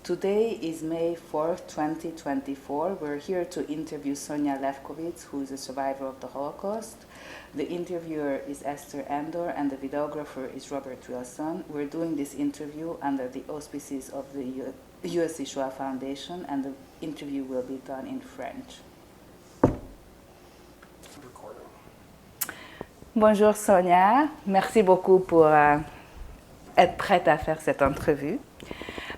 Today is May 4th, 2024. We're here to interview Sonia Lefkowitz, who is a survivor of the Holocaust. The interviewer is Esther Andor and the videographer is Robert Wilson. We're doing this interview under the auspices of the USC Shoah Foundation, and the interview will be done in French. Bonjour Sonia, merci beaucoup pour être prête à faire cette entrevue.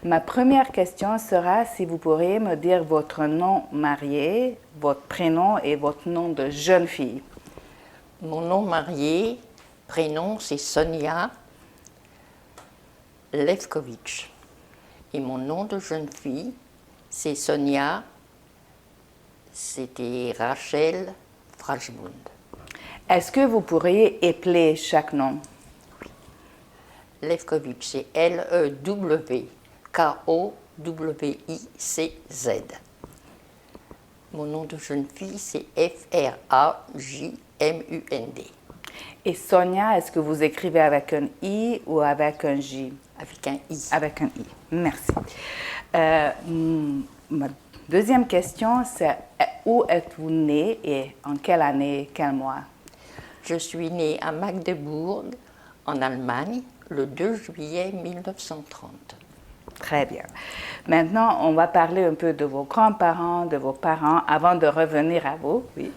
Ma première question sera si vous pourriez me dire votre nom marié, votre prénom et votre nom de jeune fille. Mon nom marié, prénom c'est Sonia Lefkowitz. Et mon nom de jeune fille, c'est Sonia, c'était Rachel Frashmund. Est-ce que vous pourriez épeler chaque nom? Oui. Lefkowitz, c'est L-E-W-K-O-W-I-C-Z. Mon nom de jeune fille, c'est F-R-A-J-M-U-N-D. Et Sonia, est-ce que vous écrivez avec un I ou avec un J? Avec un I. Avec un I, merci. Ma deuxième question, c'est où êtes-vous née et en quelle année, quel mois? Je suis née à Magdebourg, en Allemagne, le 2 juillet 1930. Très bien. Maintenant, on va parler un peu de vos grands-parents, de vos parents, avant de revenir à vous. Oui.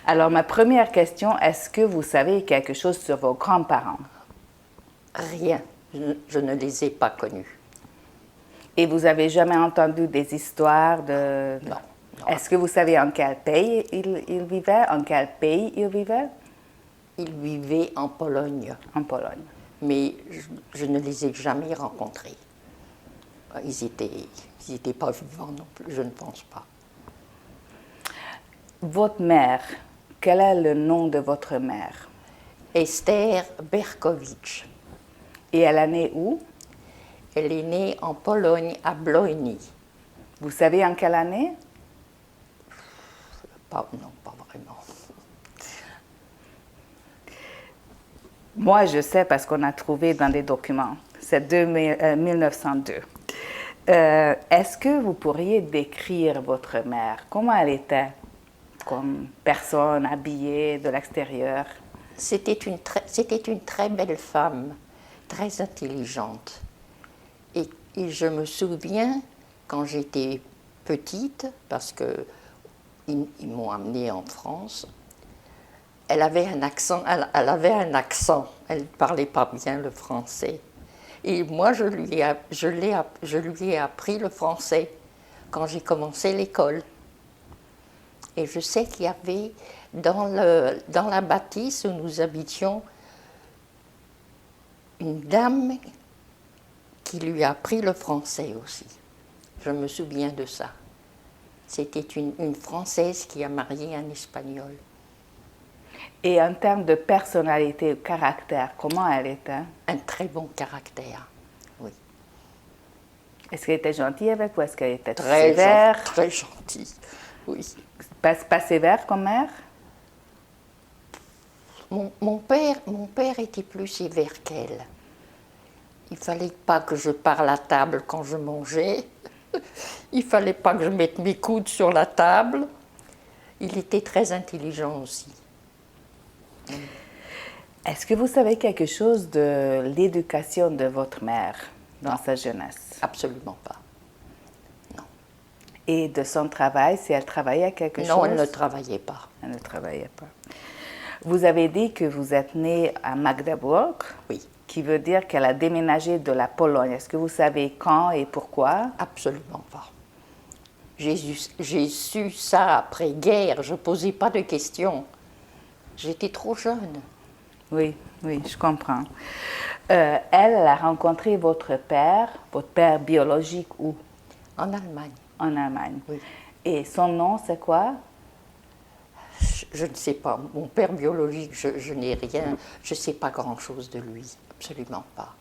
Alors, ma première question, est-ce que vous savez quelque chose sur vos grands-parents? Rien. Je ne les ai pas connus. Et vous avez jamais entendu des histoires de... Non. Est-ce que vous savez en quel pays ils vivaient? En quel pays ils vivaient? Ils vivaient en Pologne. En Pologne. Mais je ne les ai jamais rencontrés. Ils étaient pas vivants non plus, je ne pense pas. Votre mère, quel est le nom de votre mère? Esther Berkowicz. Et elle est née où? Elle est née en Pologne, à Błonie. Vous savez en quelle année? Non, pas vraiment. Moi, je sais parce qu'on a trouvé dans des documents. C'est 1902. Est-ce que vous pourriez décrire votre mère? Comment elle était comme personne habillée de l'extérieur? C'était une très belle femme, très intelligente. Et je me souviens, quand j'étais petite, parce qu'ils m'ont amenée en France, elle avait un accent, elle ne parlait pas bien le français. Et moi, je lui ai appris le français quand j'ai commencé l'école. Et je sais qu'il y avait dans la bâtisse où nous habitions une dame qui lui a appris le français aussi. Je me souviens de ça. C'était une Française qui a marié un Espagnol. Et en termes de personnalité ou caractère, comment elle était? Un très bon caractère, oui. Est-ce qu'elle était gentille avec vous? Est-ce qu'elle était très sévère? Très gentille, oui. Pas sévère comme mère? Mon père était plus sévère qu'elle. Il ne fallait pas que je parle à table quand je mangeais. Il ne fallait pas que je mette mes coudes sur la table. Il était très intelligent aussi. Est-ce que vous savez quelque chose de l'éducation de votre mère dans sa jeunesse? Absolument pas. Non. Et de son travail, si elle travaillait quelque chose? Non, elle ne travaillait pas. Elle ne travaillait pas. Vous avez dit que vous êtes née à Magdebourg. Oui. Qui veut dire qu'elle a déménagé de la Pologne. Est-ce que vous savez quand et pourquoi? Absolument pas. J'ai su ça après-guerre, je ne posais pas de questions. J'étais trop jeune. Oui, je comprends. Elle a rencontré votre père biologique où? En Allemagne. En Allemagne. Oui. Et son nom, c'est quoi? Je ne sais pas. Mon père biologique, je n'ai rien, je ne sais pas grand-chose de lui, absolument pas.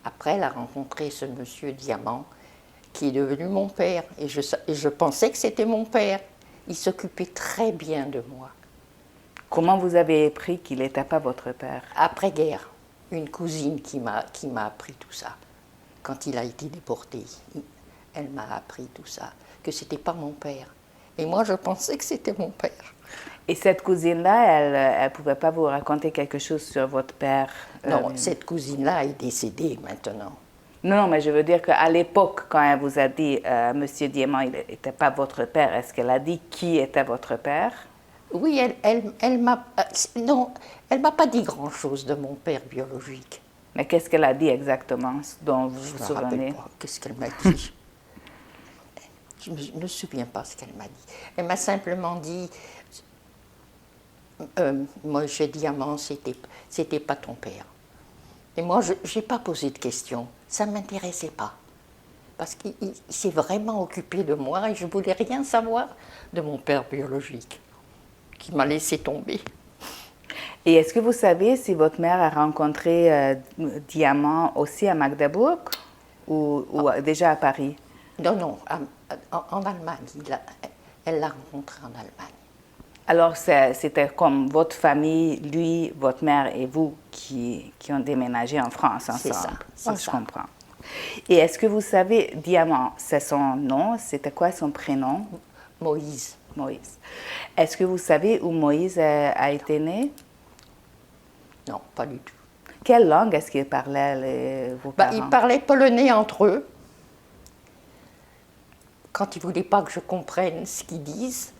Après, elle a rencontré ce monsieur Diamant, qui est devenu mon père, et je pensais que c'était mon père. Il s'occupait très bien de moi. Comment vous avez appris qu'il n'était pas votre père? Après-guerre, une cousine qui m'a appris tout ça, quand il a été déporté. elle m'a appris tout ça, que c'était pas mon père. Et moi, je pensais que c'était mon père. Et cette cousine-là, elle pouvait pas vous raconter quelque chose sur votre père? Non, cette cousine-là est décédée maintenant. Non, mais je veux dire qu'à l'époque, quand elle vous a dit Monsieur Diamant, il n'était pas votre père, est-ce qu'elle a dit qui était votre père? Oui, elle m'a... non, elle m'a pas dit grand-chose de mon père biologique. Mais qu'est-ce qu'elle a dit exactement, dont vous Je vous me souvenez? rappelle pas. Qu'est-ce qu'elle m'a dit? Je ne me souviens pas ce qu'elle m'a dit. Elle m'a simplement dit... moi, j'ai Diamant, c'était pas ton père. Et moi, je n'ai pas posé de questions. Ça ne m'intéressait pas. Parce qu'il s'est vraiment occupé de moi et je ne voulais rien savoir de mon père biologique, qui m'a laissé tomber. Et est-ce que vous savez si votre mère a rencontré Diamant aussi à Magdebourg ou déjà à Paris? Non, non, en Allemagne. Elle l'a rencontré en Allemagne. Alors, c'était comme votre famille, lui, votre mère et vous qui ont déménagé en France ensemble. C'est ça, c'est Je ça. comprends. Et est-ce que vous savez, Diamant, c'est son nom, c'était quoi son prénom? Moïse. Moïse. Est-ce que vous savez où Moïse a été né? Non, pas du tout. Quelle langue est-ce qu'ils parlaient, vos parents? Ils parlaient polonais entre eux. Quand ils ne voulaient pas que je comprenne ce qu'ils disent.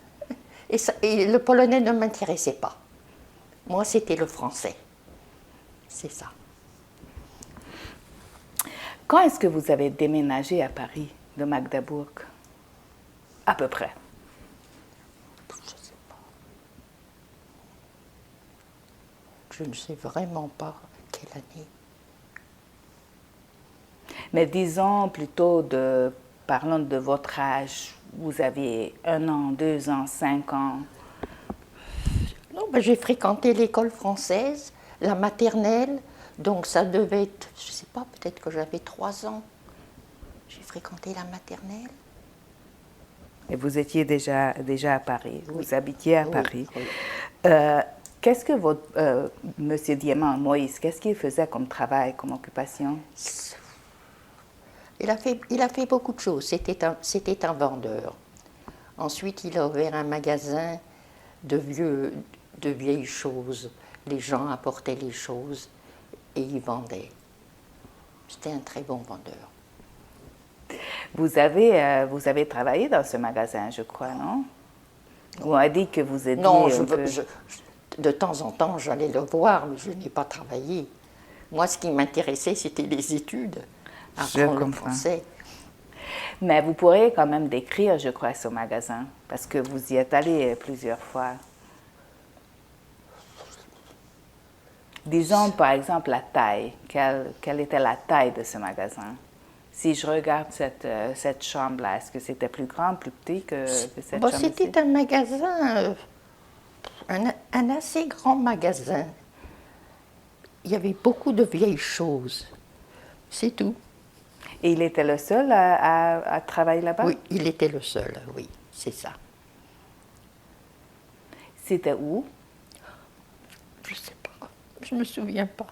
Et le polonais ne m'intéressait pas. Moi, c'était le français. C'est ça. Quand est-ce que vous avez déménagé à Paris, de Magdebourg? À peu près. Je ne sais pas. Je ne sais vraiment pas quelle année. Mais disons plutôt parlons de votre âge. Vous avez 1 an, 2 ans, 5 ans. Non, j'ai fréquenté l'école française, la maternelle, donc ça devait être, je ne sais pas, peut-être que j'avais 3 ans. J'ai fréquenté la maternelle. Et vous étiez déjà à Paris, Oui. vous habitiez à Oui, Paris. oui. Qu'est-ce que votre Monsieur Diamant, Moïse, qu'est-ce qu'il faisait comme travail, comme occupation? Il a fait beaucoup de choses. C'était un vendeur. Ensuite, il a ouvert un magasin de vieilles choses. Les gens apportaient les choses et ils vendaient. C'était un très bon vendeur. Vous avez travaillé dans ce magasin, je crois, non? Vous m'avez dit que vous étiez Non, de temps en temps, j'allais le voir, mais je n'ai pas travaillé. Moi, ce qui m'intéressait, c'était les études. Apprendre le français. Mais vous pourriez quand même décrire, je crois, ce magasin, parce que vous y êtes allé plusieurs fois. Disons, par exemple, la taille. Quelle était la taille de ce magasin? Si je regarde cette chambre-là, est-ce que c'était plus grand, plus petit que cette chambre-ci? C'était un magasin, un assez grand magasin. Il y avait beaucoup de vieilles choses. C'est tout. Et il était le seul à travailler là-bas? Oui, il était le seul, oui, c'est ça. C'était où? Je ne sais pas, je ne me souviens pas.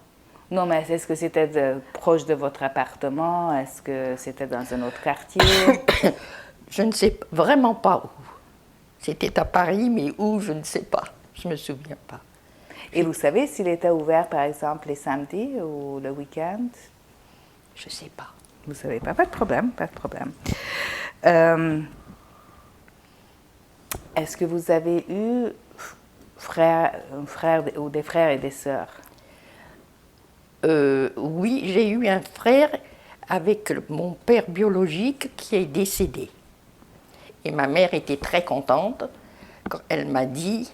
Non, mais est-ce que c'était proche de votre appartement? Est-ce que c'était dans un autre quartier? Je ne sais vraiment pas où. C'était à Paris, mais où, je ne sais pas. Je ne me souviens pas. Et vous savez s'il était ouvert, par exemple, les samedis ou le week-end? Je ne sais pas. Vous ne savez pas? Pas de problème, pas de problème. Est-ce que vous avez eu un frère ou des frères et des sœurs? Oui, j'ai eu un frère avec mon père biologique qui est décédé. Et ma mère était très contente quand elle m'a dit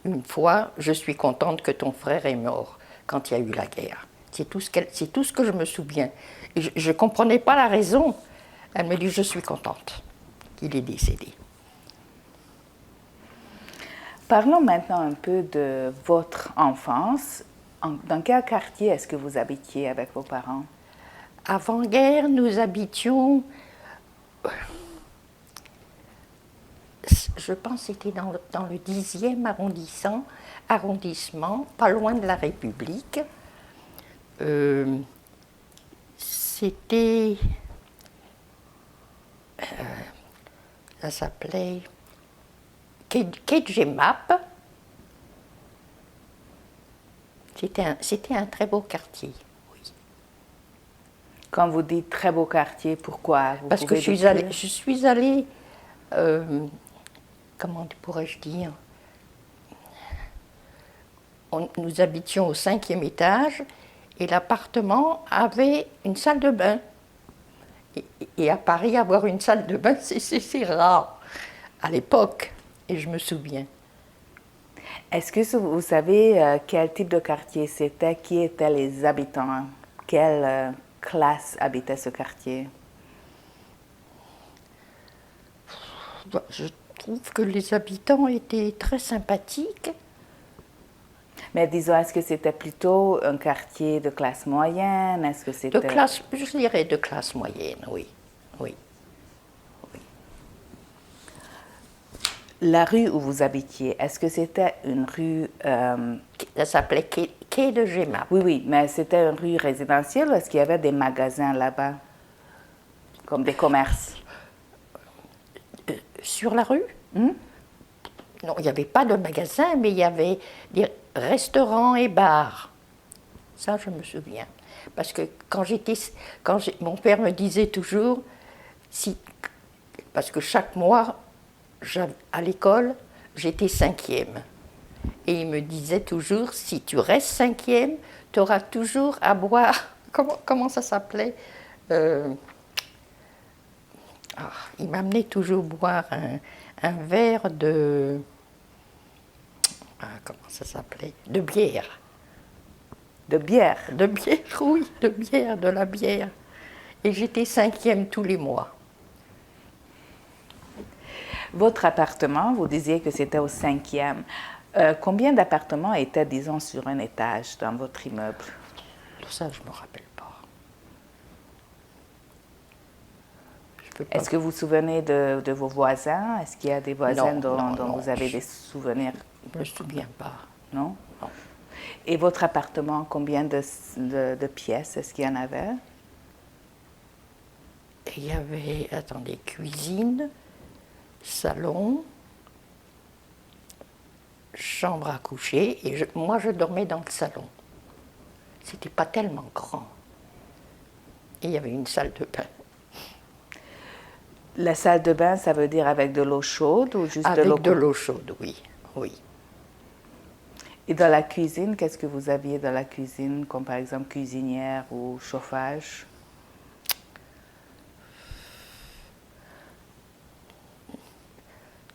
une fois, je suis contente que ton frère est mort quand il y a eu la guerre. C'est tout ce que je me souviens. Et je ne comprenais pas la raison. Elle me dit, je suis contente qu'il est décédé. Parlons maintenant un peu de votre enfance. Dans quel quartier est-ce que vous habitiez avec vos parents? Avant-guerre, nous habitions, je pense que c'était dans le 10e arrondissement, pas loin de la République. C'était Ça s'appelait Kedjemap. C'était un très beau quartier. Oui. Quand vous dites très beau quartier, pourquoi? Parce que je suis allée comment pourrais-je dire, nous habitions au 5e étage et l'appartement avait une salle de bain. Et à Paris, avoir une salle de bain, c'est rare à l'époque, et je me souviens. Est-ce que vous savez quel type de quartier c'était? Qui étaient les habitants? Quelle classe habitait ce quartier? Je trouve que les habitants étaient très sympathiques. Mais disons, est-ce que c'était plutôt un quartier de classe moyenne? Est-ce que c'était... Je dirais de classe moyenne, oui. Oui. Oui. La rue où vous habitiez, est-ce que c'était une rue... Ça s'appelait Quai de Gemap. Oui, oui, mais c'était une rue résidentielle ou est-ce qu'il y avait des magasins là-bas? Comme des commerces? Sur la rue? Non, il n'y avait pas de magasin, mais il y avait des restaurants et bars. Ça, je me souviens. Parce que mon père me disait toujours, parce que chaque mois, à l'école, j'étais 5e. Et il me disait toujours, si tu restes 5e, tu auras toujours à boire. Comment ça s'appelait? Il m'amenait toujours boire un verre de... comment ça s'appelait? De bière. De bière? De bière, oui, de la bière. Et j'étais 5e tous les mois. Votre appartement, vous disiez que c'était au 5e. Combien d'appartements étaient, disons, sur un étage dans votre immeuble? Ça, je ne me rappelle pas. Est-ce que vous vous souvenez de vos voisins? Est-ce qu'il y a des voisins dont vous avez des souvenirs? Je ne me souviens pas. Non? Non. Et votre appartement, combien de pièces est-ce qu'il y en avait? Il y avait, attendez, cuisine, salon, chambre à coucher, et moi je dormais dans le salon. C'était pas tellement grand. Et il y avait une salle de bain. La salle de bain, ça veut dire avec de l'eau chaude ou juste de l'eau? Avec de l'eau chaude, oui. Oui. Et dans la cuisine, qu'est-ce que vous aviez dans la cuisine, comme par exemple cuisinière ou chauffage?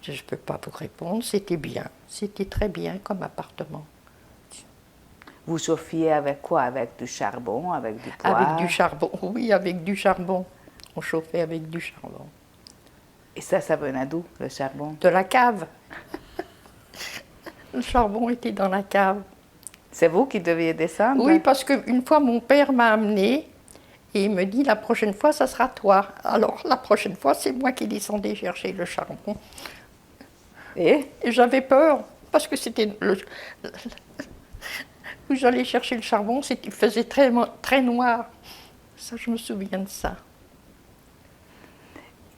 Je ne peux pas vous répondre, c'était bien. C'était très bien comme appartement. Vous chauffiez avec quoi? Avec du charbon, avec du bois? Avec du charbon, oui, avec du charbon. On chauffait avec du charbon. Et ça venait d'où, le charbon? De la cave. Le charbon était dans la cave. C'est vous qui deviez descendre? Oui, parce qu'une fois, mon père m'a amené et il me dit, la prochaine fois, ça sera toi. Alors, la prochaine fois, c'est moi qui descendais chercher le charbon. Et j'avais peur, parce que c'était où j'allais chercher le charbon, il faisait très, très noir. Ça, je me souviens de ça.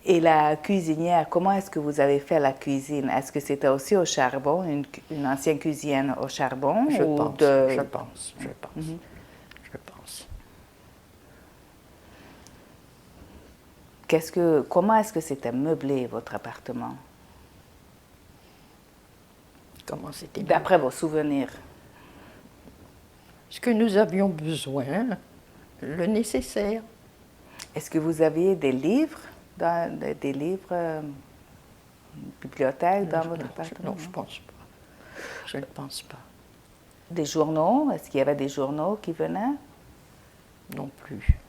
Et la cuisinière, comment est-ce que vous avez fait la cuisine? Est-ce que c'était aussi au charbon, une ancienne cuisine au charbon? Je pense. Comment est-ce que c'était meublé, votre appartement? Comment c'était? D'après vos souvenirs. Ce que nous avions besoin, le nécessaire. Est-ce que vous aviez des livres, des livres, bibliothèque dans votre appartement? Non, je ne pense pas. Je ne pense pas. Des journaux? Est-ce qu'il y avait des journaux qui venaient? Non plus.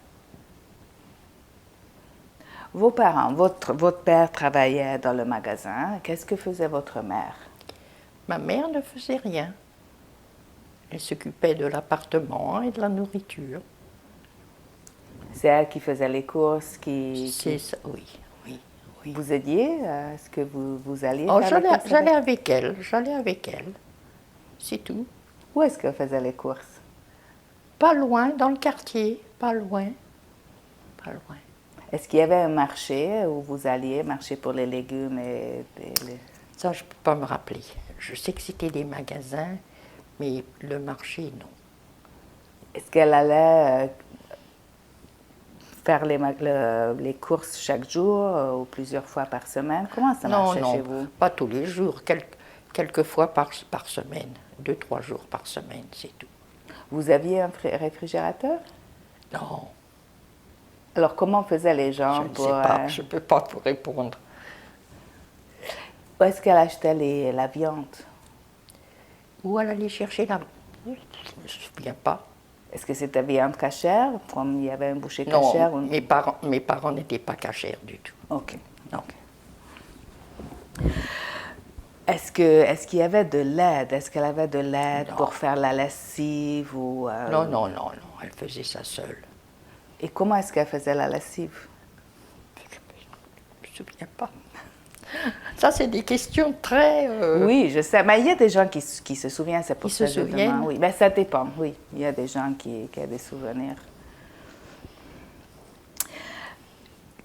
Vos parents, votre père travaillait dans le magasin. Qu'est-ce que faisait votre mère? Ma mère ne faisait rien. Elle s'occupait de l'appartement et de la nourriture. C'est elle qui faisait les courses, C'est ça, oui. Vous aidiez? Est-ce que vous alliez Oh, faire les courses? j'allais avec elle. C'est tout. Où est-ce qu'elle faisait les courses? Pas loin, dans le quartier, pas loin. Est-ce qu'il y avait un marché où vous alliez, marché pour les légumes Ça, je ne peux pas me rappeler. Je sais que c'était des magasins, mais le marché, non. Est-ce qu'elle allait faire les courses chaque jour ou plusieurs fois par semaine? Comment ça Non, marchait chez non, vous? pas tous les jours, quelques fois par semaine, 2, 3 jours par semaine, c'est tout. Vous aviez un réfrigérateur? Non, Alors comment faisaient les je gens ne pour... sais pas, je ne peux pas vous répondre. où est-ce qu'elle achetait la viande? Où elle allait chercher la... Je ne me souviens pas. Est-ce que c'était viande cachère, comme il y avait un boucher Non, cachère? mes parents n'étaient pas cachers du tout. Ok. Non. Est-ce qu'il y avait de l'aide? Est-ce qu'elle avait de l'aide Non. pour faire la lessive ou Non, non, non, non, elle faisait ça seule. Et comment est-ce qu'elle faisait la lessive? Je ne me souviens pas. Ça, c'est des questions très... Oui, je sais. Mais il y a des gens qui se souviennent, c'est pour Qui ça se que je souviennent? demande. Oui, mais ça dépend, oui. Il y a des gens qui ont des souvenirs.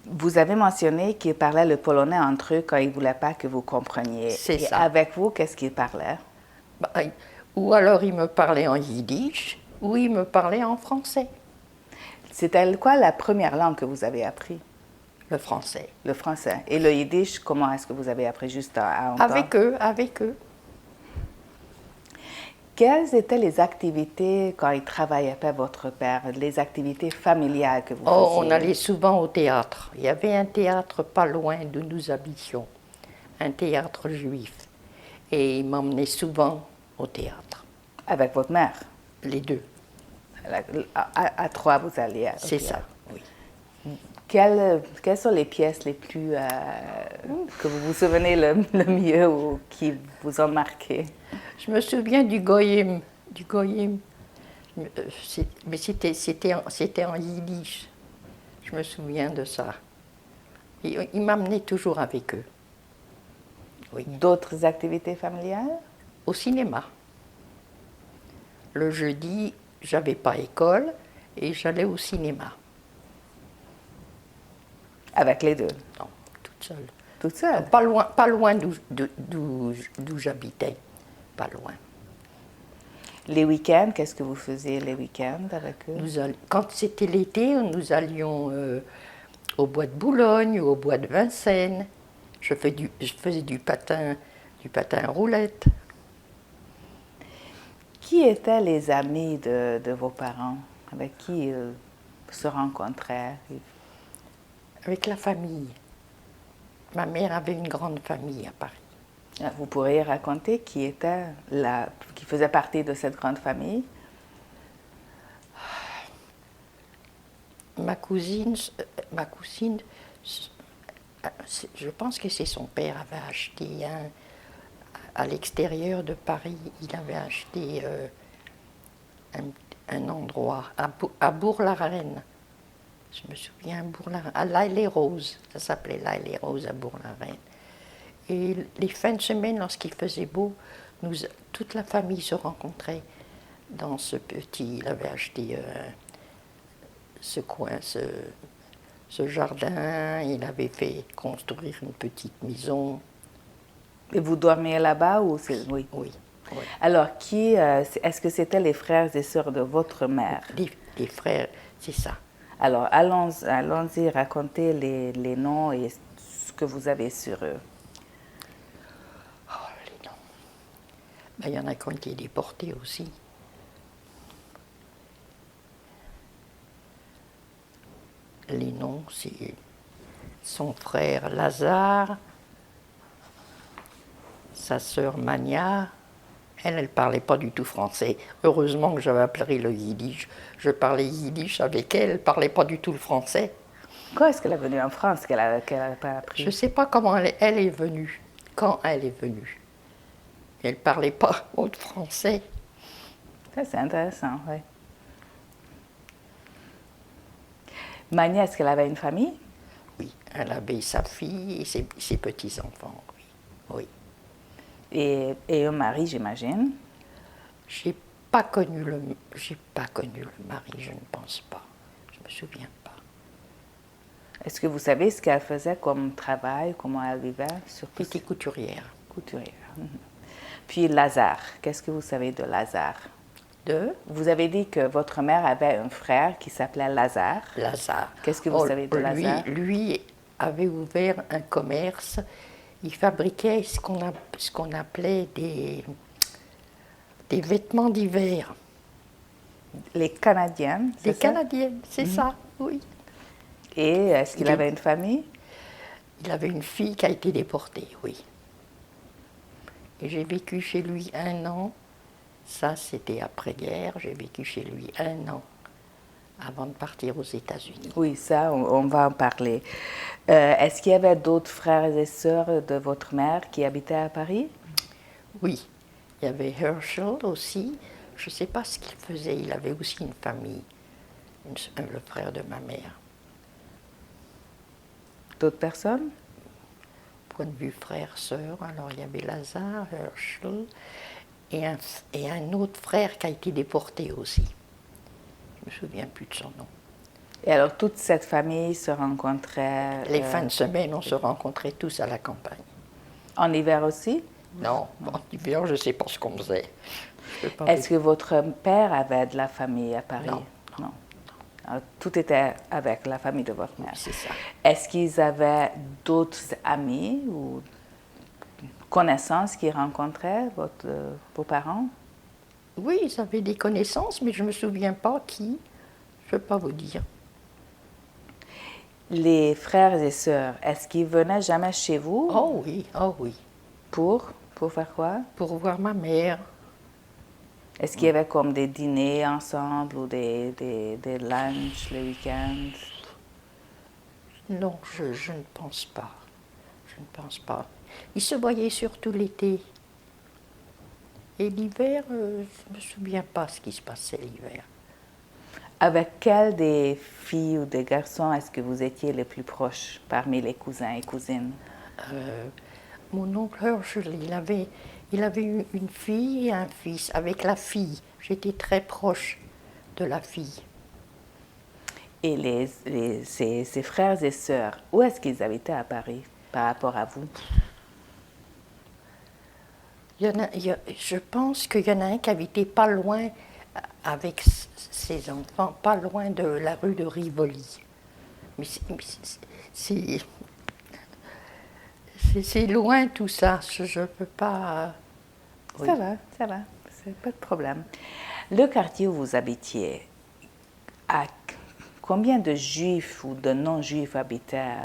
Vous avez mentionné qu'ils parlaient le polonais entre eux quand ils ne voulaient pas que vous compreniez. C'est Et ça. avec vous, qu'est-ce qu'ils parlaient? Bah, ou alors il me parlait en yiddish, ou il me parlait en français. C'était quoi la première langue que vous avez appris? Le français. Le français. Et le yiddish, comment est-ce que vous avez appris juste à entendre? Avec eux. Quelles étaient les activités quand il travaillait pas votre père, les activités familiales que vous Oh, faisiez? on allait souvent au théâtre. Il y avait un théâtre pas loin d'où nous habitions, un théâtre juif. Et il m'emmenait souvent au théâtre, Avec votre mère? les deux. À trois, vous alliez au C'est ça, théâtre. oui. Quelles sont les pièces les plus que vous vous souvenez le mieux ou qui vous ont marqué? Je me souviens du Goyim. Du Goyim. Mais c'était en yiddish. Je me souviens de ça. Il m'amenait toujours avec eux. Oui. D'autres activités familiales? Au cinéma. Le jeudi, j'avais pas école et j'allais au cinéma. Avec les deux? Non, toute seule. Toute seule? Pas loin d'où j'habitais. Pas loin. Les week-ends, qu'est-ce que vous faisiez les week-ends avec eux? Quand c'était l'été, nous allions au bois de Boulogne ou au bois de Vincennes. Je faisais du patin à roulette. Qui étaient les amis de vos parents? Avec qui ils se rencontraient? Avec la famille. Ma mère avait une grande famille à Paris. Vous pourriez raconter qui faisait partie de cette grande famille? Ma cousine, je pense que c'est son père avait acheté à l'extérieur de Paris, il avait acheté un endroit à Bourg-la-Reine. Je me souviens, à l'Aile-les-Roses, ça s'appelait l'Aile-les-Roses à Bourg-la-Reine. Et les fins de semaine, lorsqu'il faisait beau, toute la famille se rencontrait dans ce petit. Il avait acheté ce coin, ce jardin. Il avait fait construire une petite maison. Et vous dormiez là-bas ou c'est... Oui. Oui. Oui. Alors, est-ce que c'était les frères et sœurs de votre mère? Les frères, c'est ça. Alors, allons-y, racontez les noms et ce que vous avez sur eux. Oh, les noms. Ben, il y en a qui ont été déportés aussi. Les noms, c'est son frère Lazare, sa sœur Mania. Elle ne parlait pas du tout français. Heureusement que j'avais appris le yiddish. Je parlais yiddish avec elle, elle ne parlait pas du tout le français. Quand est-ce qu'elle est venue en France qu'elle n'a pas appris? Je ne sais pas comment elle est venue, quand elle est venue. Elle ne parlait pas autre français. Ça, c'est intéressant, oui. Mania, est-ce qu'elle avait une famille? Oui, elle avait sa fille et ses petits-enfants, oui. Oui. Et un mari, j'imagine? J'ai pas connu le mari, je ne pense pas. Je me souviens pas. Est-ce que vous savez ce qu'elle faisait comme travail, comment elle vivait sur Était couturière. couturière? Mhm. Puis Lazare, qu'est-ce que vous savez de Lazare? Vous avez dit que votre mère avait un frère qui s'appelait Lazare. Lazare. Qu'est-ce que vous savez de Lazare? Lui avait ouvert un commerce. Il fabriquait ce qu'on appelait des vêtements d'hiver. Les Canadiennes, c'est Les ça? Canadiennes, c'est ça, oui. Et est-ce qu'il avait une famille? Il avait une fille qui a été déportée, oui. Et j'ai vécu chez lui 1 an. Ça, c'était après-guerre. J'ai vécu chez lui 1 an avant de partir aux États-Unis. Oui, ça, on va en parler. Est-ce qu'il y avait d'autres frères et sœurs de votre mère qui habitaient à Paris? Oui, il y avait Herschel aussi. Je ne sais pas ce qu'il faisait. Il avait aussi une famille, le frère de ma mère. D'autres personnes? Point de vue frère-sœur, alors il y avait Lazare, Herschel et un autre frère qui a été déporté aussi. Je ne me souviens plus de son nom. Et alors, toute cette famille se rencontrait... Les fins de semaine, on se rencontrait tous à la campagne. En hiver aussi? Non, en hiver, je ne sais pas ce qu'on faisait. Est-ce que votre père avait de la famille à Paris? Non. Alors, tout était avec la famille de votre mère. C'est ça. Est-ce qu'ils avaient d'autres amis ou connaissances qui rencontraient vos parents? Oui, ils avaient des connaissances, mais je ne me souviens pas qui. Je ne peux pas vous dire. Les frères et sœurs, est-ce qu'ils venaient jamais chez vous? Oh oui, oh oui. Pour faire quoi? Pour voir ma mère. Est-ce qu'il y avait comme des dîners ensemble ou des lunchs le week-end? Non, je ne pense pas. Je ne pense pas. Ils se voyaient surtout l'été. Et l'hiver, je ne me souviens pas ce qui se passait l'hiver. Avec quel des filles ou des garçons est-ce que vous étiez les plus proches parmi les cousins et cousines? Mon oncle Herschel, il avait une fille et un fils. Avec la fille, j'étais très proche de la fille. Et ses frères et sœurs, où est-ce qu'ils habitaient à Paris par rapport à vous? Je pense qu'il y en a un qui habitait pas loin avec ses enfants, pas loin de la rue de Rivoli. Mais c'est loin tout ça, je ne peux pas... Oui. Ça va, c'est pas de problème. Le quartier où vous habitiez, à combien de juifs ou de non-juifs habitaient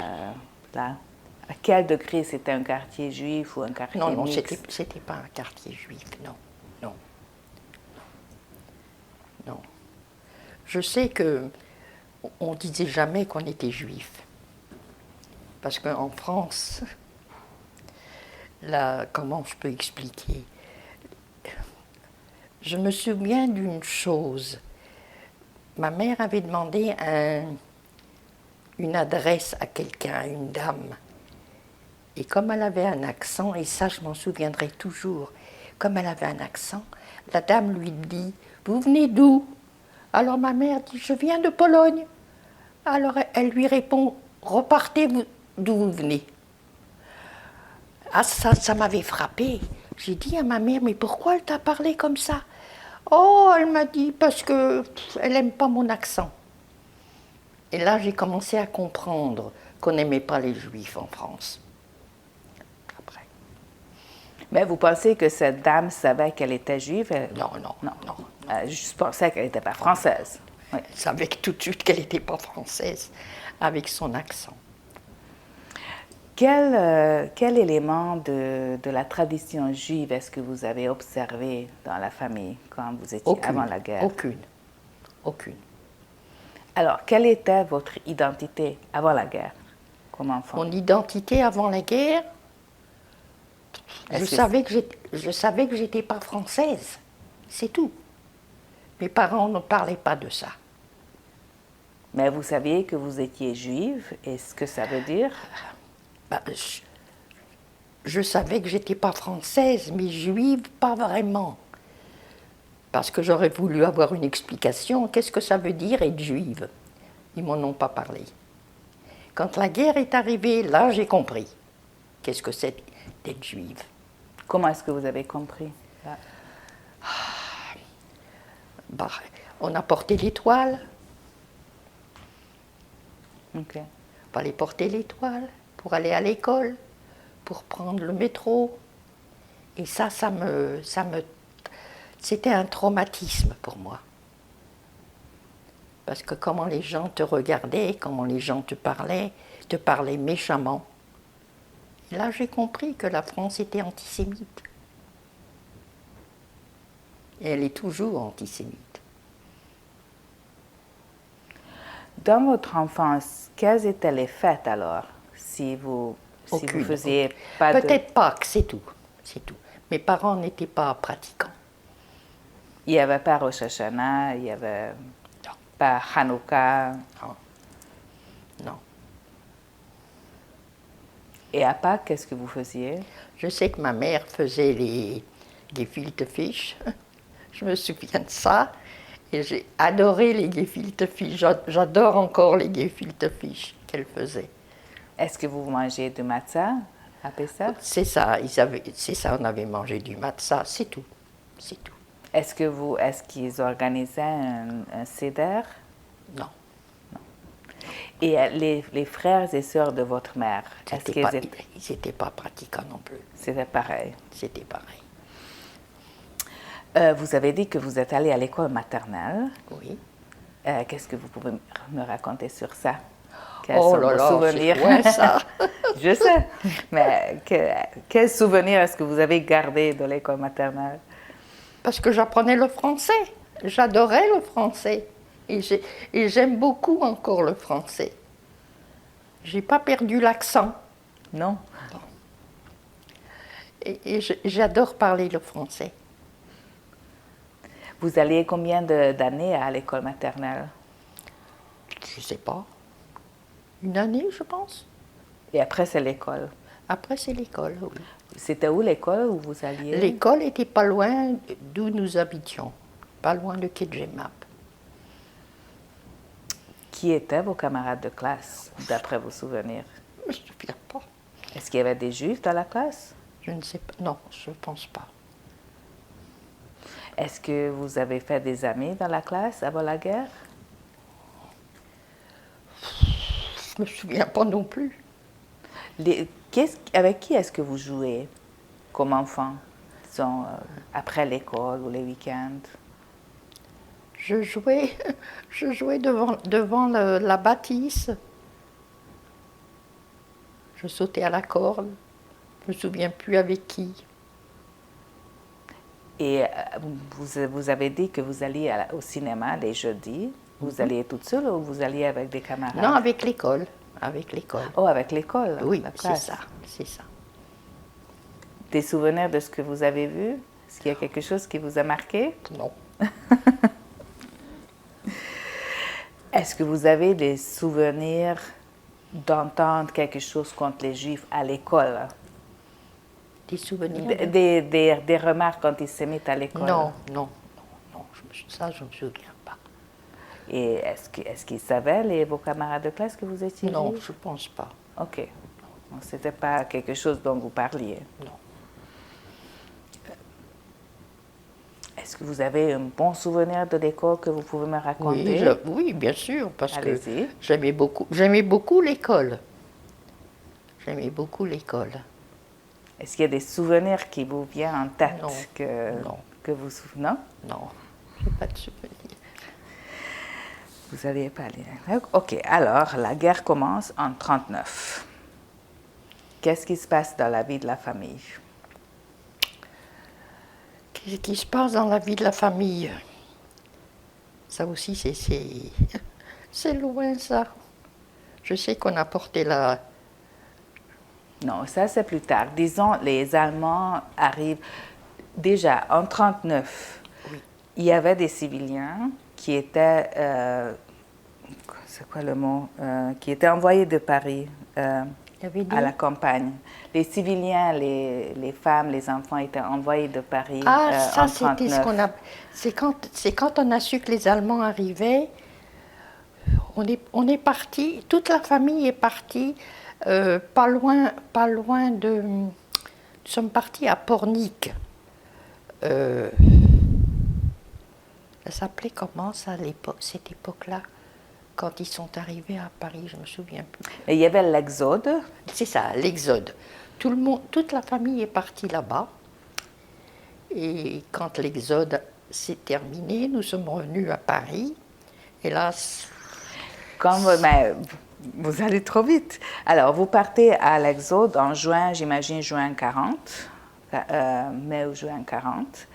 là? À quel degré c'était un quartier juif ou un quartier Non, mixte? c'était pas un quartier juif, non. Je sais que on disait jamais qu'on était juif, parce qu'en France, là, comment je peux expliquer? Je me souviens d'une chose. Ma mère avait demandé une adresse à quelqu'un, à une dame. Et comme elle avait un accent, et ça je m'en souviendrai toujours, comme elle avait un accent, la dame lui dit « Vous venez d'où ?» Alors ma mère dit « Je viens de Pologne ». Alors elle lui répond « Repartez d'où vous venez ». Ah, ça m'avait frappée. J'ai dit à ma mère « Mais pourquoi elle t'a parlé comme ça ?» Oh, elle m'a dit « Parce qu'elle n'aime pas mon accent ». Et là j'ai commencé à comprendre qu'on n'aimait pas les juifs en France. Mais vous pensez que cette dame savait qu'elle était juive? Non. Je pensais qu'elle n'était pas française. Oui. Elle savait tout de suite qu'elle n'était pas française, avec son accent. Quel élément de la tradition juive est-ce que vous avez observé dans la famille quand vous étiez avant la guerre? Aucune. Alors, quelle était votre identité avant la guerre comme enfant? Mon identité avant la guerre, je savais que j'étais pas française, c'est tout. Mes parents ne parlaient pas de ça. Mais vous saviez que vous étiez juive, et ce que ça veut dire? Je savais que j'étais pas française, mais juive, pas vraiment. Parce que j'aurais voulu avoir une explication. Qu'est-ce que ça veut dire être juive? Ils m'en ont pas parlé. Quand la guerre est arrivée, là, j'ai compris. Qu'est-ce que c'est d'être juive? Comment est-ce que vous avez compris? Là? Bah, on a porté l'étoile. Ok. Il fallait porter l'étoile pour aller à l'école, pour prendre le métro. Et ça c'était un traumatisme pour moi. Parce que comment les gens te regardaient, comment les gens te parlaient méchamment. Et là, j'ai compris que la France était antisémite. Et elle est toujours antisémite. Dans votre enfance, quelles étaient les fêtes alors? Si vous faisiez pas de... Peut-être Pâques, c'est tout. C'est tout. Mes parents n'étaient pas pratiquants. Il n'y avait pas Rosh Hashanah, il n'y avait Non. pas Hanouka. Non. Non. Et à Pâques, qu'est-ce que vous faisiez? Je sais que ma mère faisait les gefilte fish. Je me souviens de ça. Et j'ai adoré les gefilte fish. J'adore encore les gefilte fish qu'elle faisait. Est-ce que vous mangez du matzah à Pessah? C'est ça, c'est ça, on avait mangé du matzah, c'est tout. C'est tout. Est-ce qu'ils organisaient un seder? Non. Et les frères et sœurs de votre mère, est-ce qu'ils étaient... Ils n'étaient pas pratiquants non plus. C'était pareil. C'était pareil. Vous avez dit que vous êtes allé à l'école maternelle. Oui. Qu'est-ce que vous pouvez me raconter sur ça? Oh là là, souvenirs? c'est loin ça. Je sais, mais quels souvenirs est-ce que vous avez gardés de l'école maternelle? Parce que j'apprenais le français. J'adorais le français. Et j'aime beaucoup encore le français. J'ai pas perdu l'accent. Non? Et j'adore parler le français. Vous alliez combien d'années à l'école maternelle? Je sais pas. Une année, je pense. Et après, c'est l'école. Après, c'est l'école, oui. C'était où l'école où vous alliez? L'école était pas loin d'où nous habitions, pas loin de Kedjemap. Qui étaient vos camarades de classe, d'après vos souvenirs? Je me souviens pas. Est-ce qu'il y avait des juifs dans la classe? Je ne sais pas. Non, je pense pas. Est-ce que vous avez fait des amis dans la classe avant la guerre? Je me souviens pas non plus. Avec qui est-ce que vous jouez comme enfant, disons, après l'école ou les week-ends? Je jouais devant la bâtisse. Je sautais à la corde. Je me souviens plus avec qui. Et vous avez dit que vous alliez au cinéma les jeudis. Vous alliez toute seule ou vous alliez avec des camarades? Non, avec l'école. Avec l'école. Oh, avec l'école? Oui, la c'est classe. ça, c'est ça. Des souvenirs de ce que vous avez vu? Est-ce qu'il y a quelque chose qui vous a marqué? Non. Est-ce que vous avez des souvenirs d'entendre quelque chose contre les Juifs à l'école? Des souvenirs? Des remarques antisémites à l'école? Non. Ça, je ne me souviens pas. Et est-ce qu'ils savaient, vos camarades de classe, que vous étiez Non, juif? je ne pense pas. Ok. Ce n'était pas quelque chose dont vous parliez? Non. Est-ce que vous avez un bon souvenir de l'école que vous pouvez me raconter? Oui, bien sûr, parce que Allez-y. j'aimais beaucoup l'école. J'aimais beaucoup l'école. Est-ce qu'il y a des souvenirs qui vous viennent en tête Non. que vous souvenez? Non, je n'ai pas de souvenir. Vous n'aviez pas les... Ok, alors la guerre commence en 1939. Qu'est-ce qui se passe dans la vie de la famille? Qu'est-ce qui se passe dans la vie de la famille? Ça aussi, c'est loin, ça. Je sais qu'on a porté la... Non, ça c'est plus tard. Disons, les Allemands arrivent... Déjà, en 1939, Oui. il y avait des civiliens qui étaient... c'est quoi le mot? Qui étaient envoyés de Paris à la campagne. Les civiliens, les femmes, les enfants étaient envoyés de Paris ça, en c'était 1939. ce qu'on a... C'est quand on a su que les Allemands arrivaient, on est parti, toute la famille est partie, pas loin de... Nous sommes partis à Pornic. Ça s'appelait comment ça, cette époque-là, quand ils sont arrivés à Paris, je me souviens plus. Et il y avait l'Exode. C'est ça, l'Exode. Tout le monde, toute la famille est partie là-bas. Et quand l'Exode s'est terminé, nous sommes revenus à Paris. Hélas. Mais vous allez trop vite. Alors, vous partez à l'Exode en juin, j'imagine juin 40, mai ou juin 40.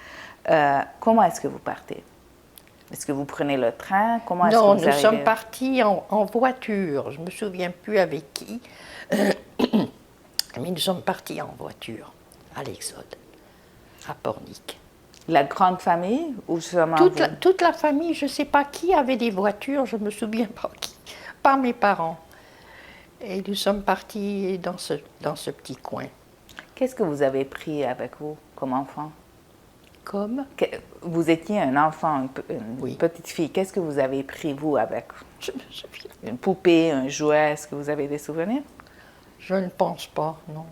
Comment est-ce que vous partez? Est-ce que vous prenez le train? Comment est-ce que vous Non, nous arrivez? sommes partis en voiture. Je ne me souviens plus avec qui. Mais nous sommes partis en voiture à l'Exode, à Pornic. La grande famille ou seulement Toute la famille, je ne sais pas qui avait des voitures, je ne me souviens pas qui. Pas mes parents. Et nous sommes partis dans ce petit coin. Qu'est-ce que vous avez pris avec vous comme enfant? Comme Vous étiez un enfant, une Oui. petite fille. Qu'est-ce que vous avez pris, vous, avec? je me souviens. Une poupée, un jouet? Est-ce que vous avez des souvenirs? Je ne pense pas, non.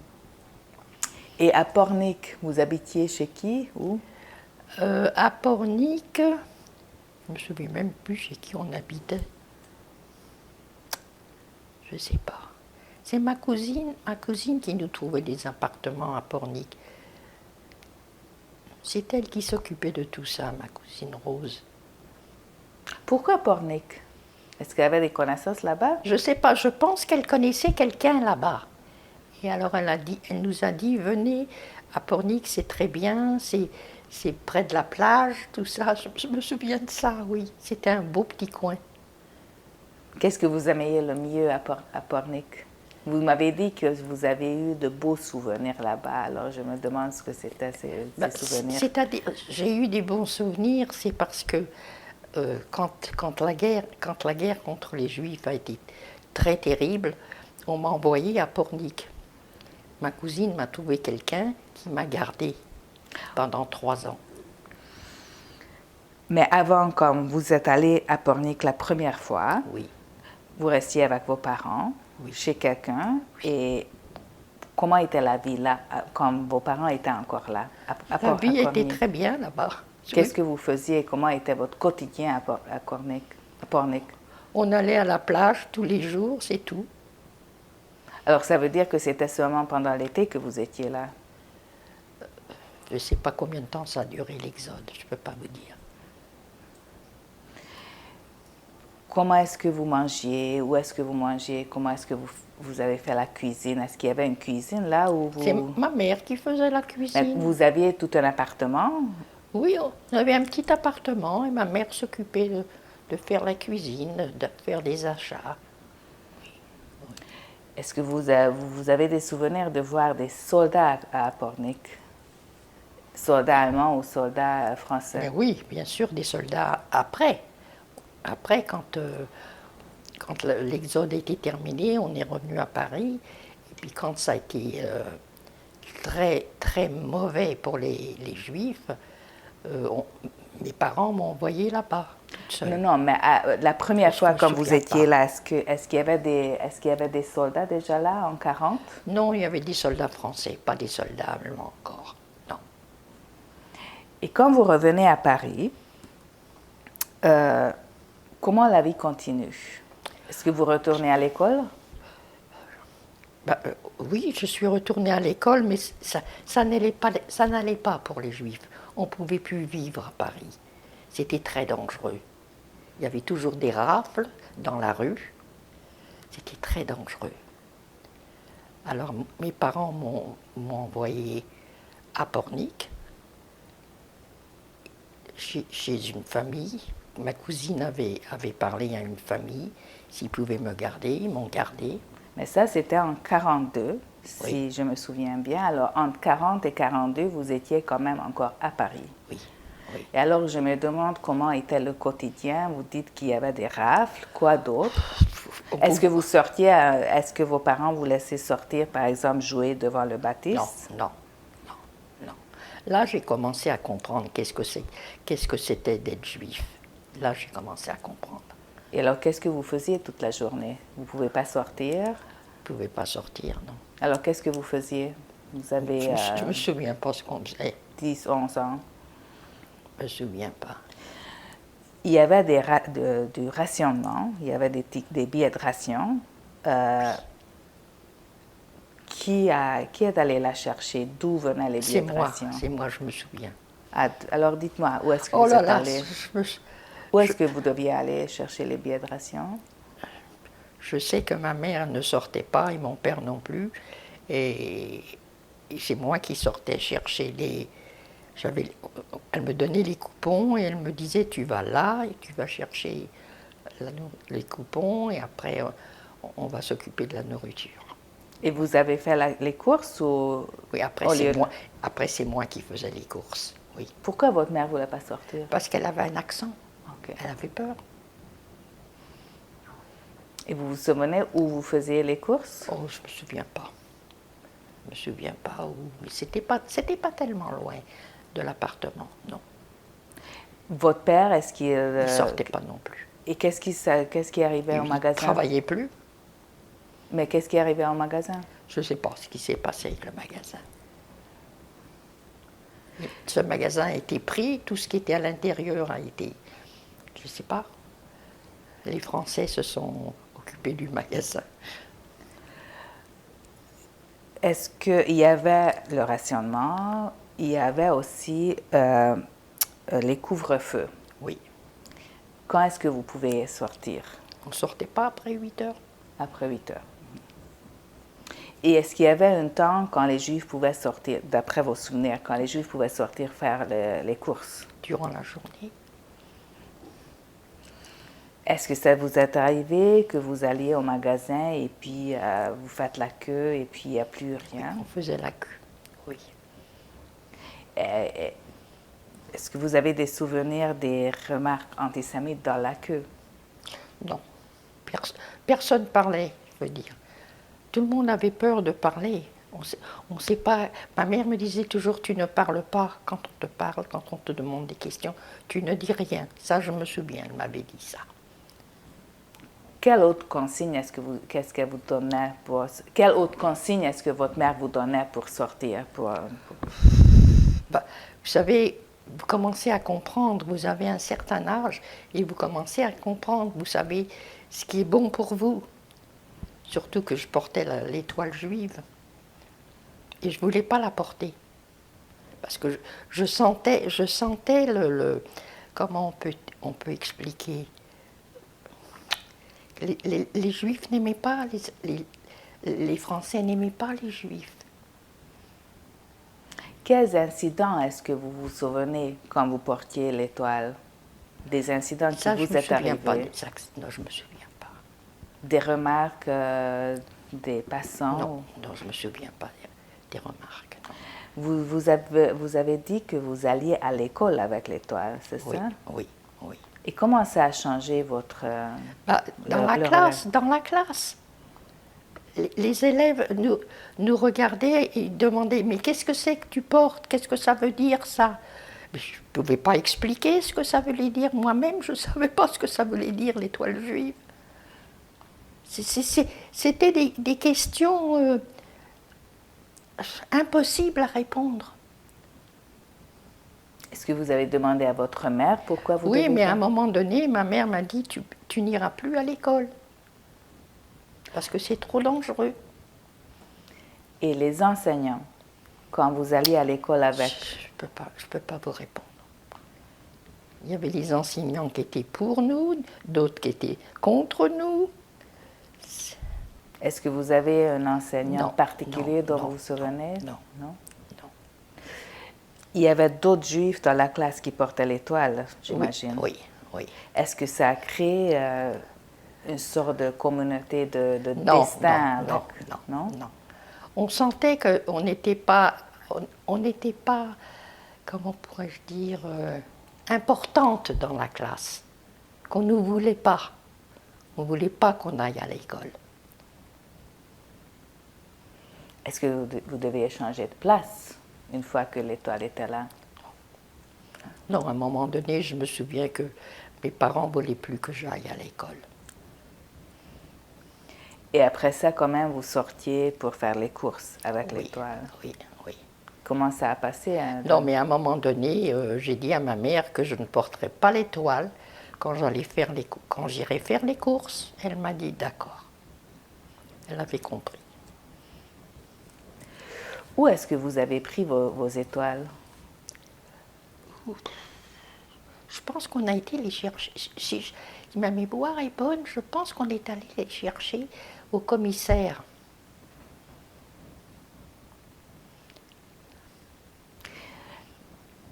Et à Pornic, vous habitiez chez qui? Où? À Pornic, je ne me souviens même plus chez qui on habitait. Je ne sais pas. C'est ma cousine qui nous trouvait des appartements à Pornic. C'est elle qui s'occupait de tout ça, ma cousine Rose. Pourquoi Pornic? Est-ce qu'elle avait des connaissances là-bas? Je ne sais pas, je pense qu'elle connaissait quelqu'un là-bas. Et alors elle nous a dit, venez à Pornic, c'est très bien, c'est près de la plage, tout ça. Je me souviens de ça, oui. C'était un beau petit coin. Qu'est-ce que vous aimiez le mieux à Pornic? Vous m'avez dit que vous avez eu de beaux souvenirs là-bas, alors je me demande ce que c'était ces souvenirs. C'est-à-dire, j'ai eu des bons souvenirs, c'est parce que quand la guerre contre les Juifs a été très terrible, on m'a envoyé à Pornic. Ma cousine m'a trouvé quelqu'un qui m'a gardée pendant 3 ans. Mais avant, comme vous êtes allé à Pornic la première fois, Oui. vous restiez avec vos parents, Oui. chez quelqu'un, et comment était la vie là, quand vos parents étaient encore là? La vie était Pornic? très bien là-bas. Qu'est-ce que vous faisiez? Comment était votre quotidien à Pornic? On allait à la plage tous les jours, c'est tout. Alors, ça veut dire que c'était seulement pendant l'été que vous étiez là? Je ne sais pas combien de temps ça a duré l'exode, je ne peux pas vous dire. Comment est-ce que vous mangiez? Où est-ce que vous mangiez? Comment est-ce que vous avez fait la cuisine? Est-ce qu'il y avait une cuisine là où vous... C'est ma mère qui faisait la cuisine. Vous aviez tout un appartement? Oui, on avait un petit appartement et ma mère s'occupait de faire la cuisine, de faire des achats. Est-ce que vous avez des souvenirs de voir des soldats à Pornic? Soldats allemands ou soldats français? Mais oui, bien sûr, des soldats après. Après, quand l'exode a été terminé, on est revenu à Paris. Et puis quand ça a été très, très mauvais pour les Juifs, mes parents m'ont envoyé là-bas. Non, mais la première fois quand vous étiez pas. là, est-ce qu'il y avait des soldats déjà là en 40? Non, il y avait des soldats français, pas des soldats allemands encore. Non. Et quand vous revenez à Paris, comment la vie continue? Est-ce que vous retournez à l'école? Oui, je suis retournée à l'école, mais ça n'allait pas pour les Juifs. On ne pouvait plus vivre à Paris. C'était très dangereux. Il y avait toujours des rafles dans la rue. C'était très dangereux. Alors mes parents m'ont envoyé à Pornic, chez une famille. Ma cousine avait parlé à une famille s'ils pouvaient me garder. Ils m'ont gardé. Mais ça, c'était en 42, si Oui. je me souviens bien. Alors, entre 40 et 42, vous étiez quand même encore à Paris. Oui. Oui. Et alors, je me demande comment était le quotidien. Vous dites qu'il y avait des rafles. Quoi d'autre? Est-ce que vous sortiez, est-ce que vos parents vous laissaient sortir, par exemple, jouer devant le Baptiste? Non. Là, j'ai commencé à comprendre qu'est-ce que c'était d'être juif. Là, j'ai commencé à comprendre. Et alors, qu'est-ce que vous faisiez toute la journée? Vous ne pouvez pas sortir. Je ne pouvais pas sortir, non. Alors, qu'est-ce que vous faisiez? Vous avez Je me souviens pas ce qu'on faisait. 10, 11 ans. Je me souviens pas. Il y avait du rationnement, il y avait des billets de ration. Qui est allé la chercher? D'où venaient les billets de ration? C'est moi, je me souviens. Alors dites-moi, où est-ce que Oh vous là êtes là, allé? Où est-ce que vous deviez aller chercher les billets de ration? je sais que ma mère ne sortait pas et mon père non plus. Et c'est moi qui sortais chercher les... Elle me donnait les coupons et elle me disait tu vas là et tu vas chercher les coupons et après on va s'occuper de la nourriture. Et vous avez fait les courses ou... Oui, après c'est moi qui faisais les courses. Oui. Pourquoi votre mère ne voulait pas sortir? Parce qu'elle avait un accent. Ok. Elle avait peur. Et vous vous souvenez où vous faisiez les courses? Oh, je me souviens pas. Je me souviens pas où. Mais c'était pas tellement loin de l'appartement, non. Votre père, est-ce qu'il... Il sortait pas non plus. Et qu'est-ce qui arrivait au magasin? Il travaillait plus. Mais qu'est-ce qui arrivait au magasin? Je ne sais pas ce qui s'est passé avec le magasin. Ce magasin a été pris, tout ce qui était à l'intérieur a été... Je ne sais pas. Les Français se sont occupés du magasin. Est-ce qu'il y avait le rationnement? Il y avait aussi les couvre-feux. Oui. Quand est-ce que vous pouvez sortir? On ne sortait pas après 8 heures. Après 8 heures. Et est-ce qu'il y avait un temps quand les Juifs pouvaient sortir, d'après vos souvenirs, quand les Juifs pouvaient sortir faire les courses? Durant la journée. Est-ce que ça vous est arrivé que vous alliez au magasin et puis vous faites la queue et puis il n'y a plus rien? On faisait la queue, oui. Est-ce que vous avez des souvenirs des remarques antisémites dans la queue? Non. Personne parlait, je veux dire. Tout le monde avait peur de parler. On sait pas. Ma mère me disait toujours tu ne parles pas quand on te parle, quand on te demande des questions, tu ne dis rien. Ça, je me souviens, elle m'avait dit ça. Quelle autre consigne qu'elle vous donnait pour... Quelle autre consigne est-ce que votre mère vous donnait pour sortir? Bah, vous savez, vous commencez à comprendre, vous avez un certain âge et vous commencez à comprendre, vous savez ce qui est bon pour vous. Surtout que je portais l'étoile juive et je ne voulais pas la porter. Parce que je sentais comment on peut expliquer. Les Juifs n'aimaient pas, les Français n'aimaient pas les Juifs. Quels incidents est-ce que vous vous souvenez quand vous portiez l'étoile? Des incidents qui vous est arrivés? Non, je ne me souviens pas. Des remarques des passants? Non, je ne me souviens pas des remarques. Non. Vous avez dit que vous alliez à l'école avec l'étoile, c'est ça? Oui. Et comment ça a changé votre... Dans la classe, les élèves nous regardaient et demandaient « Mais qu'est-ce que c'est que tu portes? Qu'est-ce que ça veut dire ça ?» Je ne pouvais pas expliquer ce que ça voulait dire. Moi-même, je ne savais pas ce que ça voulait dire, l'étoile juive. C'était des questions impossibles à répondre. Est-ce que vous avez demandé à votre mère pourquoi vous Oui, devez mais pas... à un moment donné, ma mère m'a dit tu n'iras plus à l'école parce que c'est trop dangereux. Et les enseignants, quand vous alliez à l'école avec... Je peux pas vous répondre. Il y avait les enseignants qui étaient pour nous, d'autres qui étaient contre nous. Est-ce que vous avez un enseignant particulier dont vous vous souvenez? Non. Il y avait d'autres Juifs dans la classe qui portaient l'étoile, j'imagine. Oui. Est-ce que ça a créé une sorte de communauté de destin? Non. On sentait qu'on n'était pas, comment pourrais-je dire, importante dans la classe, qu'on ne voulait pas. On ne voulait pas qu'on aille à l'école. Est-ce que vous deviez changer de place une fois que l'étoile était là? Non, à un moment donné, je me souviens que Mes parents ne voulaient plus que j'aille à l'école. Et après ça, quand même, vous sortiez pour faire les courses avec Oui, l'étoile. oui, oui. Comment ça a passé hein, Non, mais à un moment donné, j'ai dit à ma mère que je ne porterais pas l'étoile quand quand j'irais faire les courses. Elle m'a dit d'accord. Elle avait compris. Où est-ce que vous avez pris vos étoiles? Je pense qu'on a été les chercher. Si ma mémoire est bonne, je pense qu'on est allé les chercher au commissaire.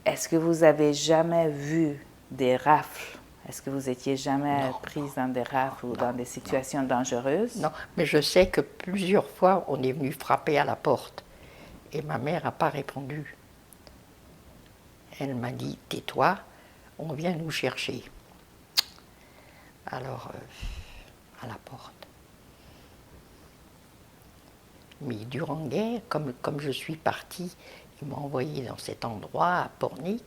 Est-ce que vous avez jamais vu des rafles? Est-ce que vous étiez jamais prise dans des rafles ou dans des situations dangereuses? Non, mais je sais que plusieurs fois, on est venu frapper à la porte. Et ma mère n'a pas répondu. Elle m'a dit, tais-toi, on vient nous chercher. Alors, à la porte. Mais durant la guerre, comme je suis partie, ils m'ont envoyé dans cet endroit, à Pornic,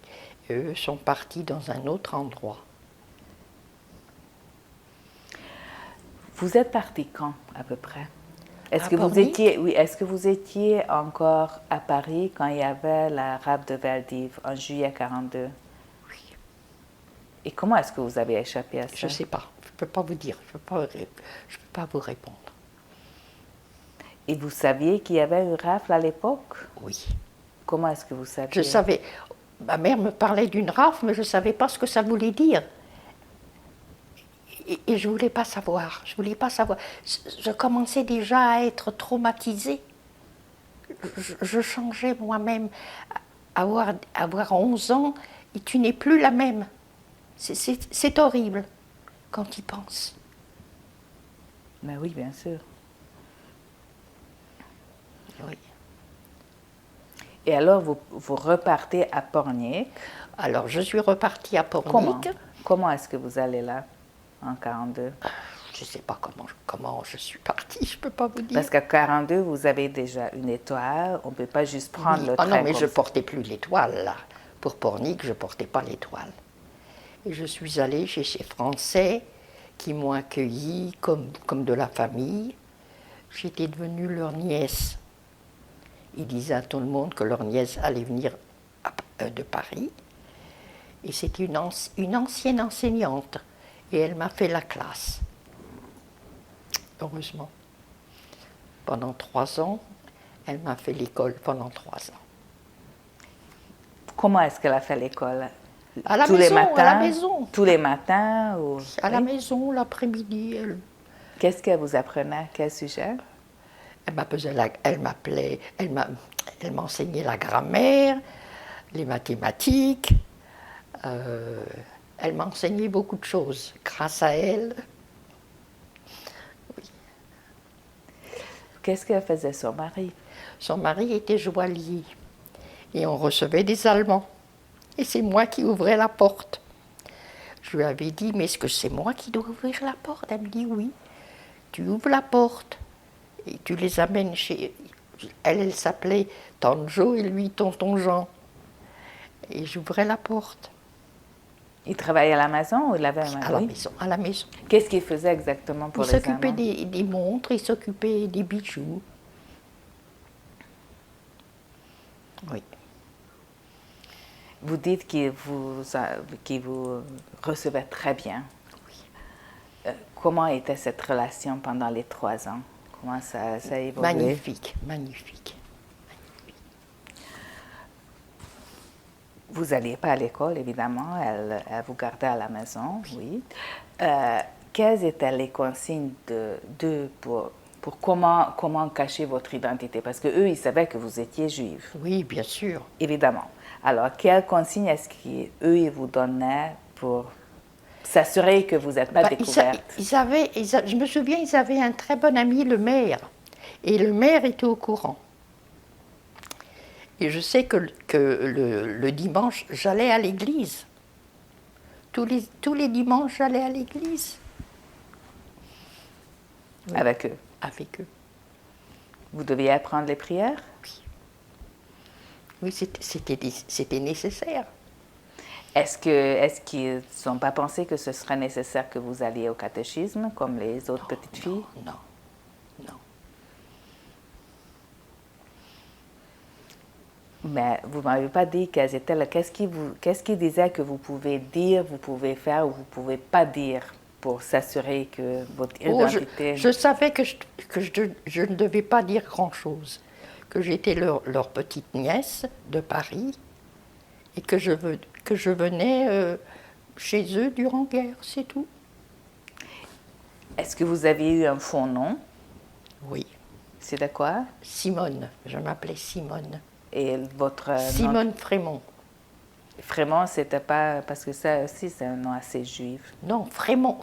et eux sont partis dans un autre endroit. Vous êtes parti quand, à peu près? Est-ce que vous étiez encore à Paris quand il y avait la rafle de Veldiv en juillet 42? Oui. Et comment est-ce que vous avez échappé à ça? Je ne sais pas, je ne peux pas vous dire, je ne peux pas vous répondre. Et vous saviez qu'il y avait une rafle à l'époque? Oui. Comment est-ce que vous saviez? Je savais, ma mère me parlait d'une rafle, mais je ne savais pas ce que ça voulait dire. Et je ne voulais pas savoir, Je commençais déjà à être traumatisée. Je changeais moi-même. Avoir 11 ans, et tu n'es plus la même. C'est horrible quand tu y penses. Mais oui, bien sûr. Oui. Et alors, vous repartez à Pornic. Alors, je suis repartie à Pornic. Comment est-ce que vous allez là, en 42? Je ne sais pas comment je suis partie, je ne peux pas vous dire. Parce qu'à 42, vous avez déjà une étoile. On ne peut pas juste prendre le train. Ah non, mais je ne portais plus l'étoile, là. Pour Pornic, je ne portais pas l'étoile. Et je suis allée chez ces Français qui m'ont accueillie comme de la famille. J'étais devenue leur nièce. Ils disaient à tout le monde que leur nièce allait venir de Paris. Et c'était une ancienne enseignante. Et elle m'a fait la classe. Heureusement. Pendant 3 ans, elle m'a fait l'école pendant 3 ans. Comment est-ce qu'elle a fait l'école? À la maison. Tous les matins ou... À la maison, l'après-midi. Qu'est-ce qu'elle vous apprenait? Quel sujet? Elle m'enseignait la grammaire, les mathématiques. Elle m'enseignait beaucoup de choses grâce à elle. Oui. Qu'est-ce qu'elle faisait, son mari? Son mari était joaillier et on recevait des Allemands. Et c'est moi qui ouvrais la porte. Je lui avais dit, mais est-ce que c'est moi qui dois ouvrir la porte? Elle me dit, oui. Tu ouvres la porte et tu les amènes chez... Elle s'appelait Tante Jo et lui Tonton Jean. Et j'ouvrais la porte. Il travaillait à la maison ou il avait un mari? À la maison. Qu'est-ce qu'il faisait exactement pour les Allemands? Il s'occupait des montres, il s'occupait des bijoux. Oui. Vous dites qu'il vous recevait très bien. Oui. Comment était cette relation pendant les 3 ans? Comment ça a évolué? Magnifique. Vous n'alliez pas à l'école, évidemment, elle vous gardait à la maison, oui. Quelles étaient les consignes pour comment cacher votre identité? Parce qu'eux, ils savaient que vous étiez juive. Oui, bien sûr. Évidemment. Alors, quelles consignes est-ce qu'eux, ils vous donnaient pour s'assurer que vous n'êtes pas découverte? Je me souviens, ils avaient un très bon ami, le maire. Et le maire était au courant. Et je sais que le dimanche, j'allais à l'église. Tous les dimanches, j'allais à l'église. Oui. Avec eux? Avec eux. Vous deviez apprendre les prières? Oui. Oui, c'était nécessaire. Est-ce qu'ils n'ont pas pensé que ce serait nécessaire que vous alliez au catéchisme comme les autres petites filles? Non, non. Mais vous ne m'avez pas dit quelles étaient qu'est-ce qui disait que vous pouvez dire, vous pouvez faire ou vous ne pouvez pas dire pour s'assurer que votre identité... Je savais que je ne devais pas dire grand-chose, que j'étais leur petite nièce de Paris et que je venais chez eux durant la guerre, c'est tout. Est-ce que vous aviez eu un faux nom? Oui. C'est de quoi? Simone, je m'appelais Simone. Et votre Simone nom? Frémont. Frémont, c'était pas... Parce que ça aussi, c'est un nom assez juif. Non, Frémont.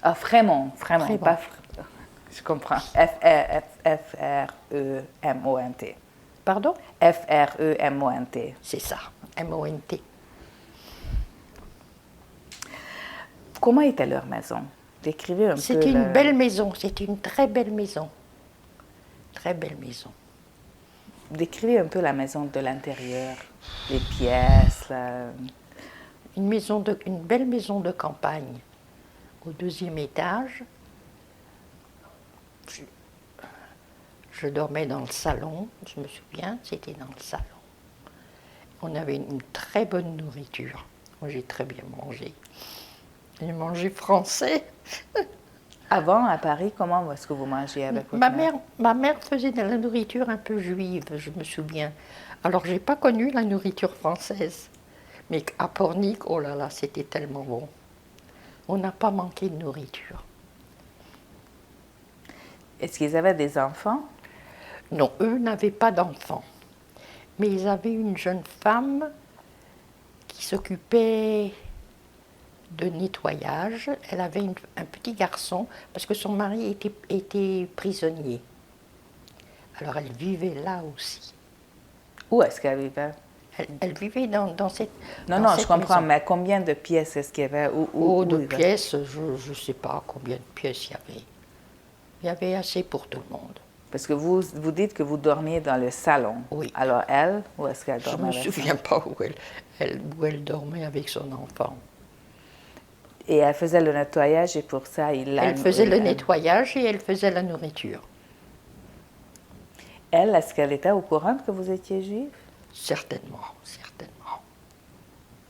Ah, Frémont, Frémont. pas... Je comprends. F-R-E-M-O-N-T. Pardon? F-R-E-M-O-N-T. C'est ça, M-O-N-T. Comment était leur maison? Décrivez un peu. C'est une belle maison, c'est une très belle maison. Très belle maison. Décrivez un peu la maison de l'intérieur, les pièces. Une belle maison de campagne. Au 2e étage, je dormais dans le salon, je me souviens, c'était dans le salon. On avait une très bonne nourriture. Moi, j'ai très bien mangé. J'ai mangé français. Avant, à Paris, comment est-ce que vous mangiez avec votre mère? Ma mère faisait de la nourriture un peu juive, je me souviens. Alors, j'ai pas connu la nourriture française. Mais à Pornic, oh là là, c'était tellement bon. On n'a pas manqué de nourriture. Est-ce qu'ils avaient des enfants? Non, eux n'avaient pas d'enfants. Mais ils avaient une jeune femme qui s'occupait de nettoyage. Elle avait un petit garçon parce que son mari était prisonnier. Alors elle vivait là aussi. Où est-ce qu'elle vivait? Elle vivait dans cette Non, dans non, cette je comprends, maison. mais combien de pièces est-ce qu'il y avait? De pièces, je ne sais pas combien de pièces il y avait. Il y avait assez pour tout le monde. Parce que vous dites que vous dormiez dans le salon. Oui. Alors elle, où est-ce qu'elle Je ne dormait? me souviens pas où elle dormait avec son enfant. Et elle faisait le nettoyage et pour ça, Elle faisait le nettoyage et elle faisait la nourriture. Elle, est-ce qu'elle était au courant que vous étiez juif? Certainement, certainement.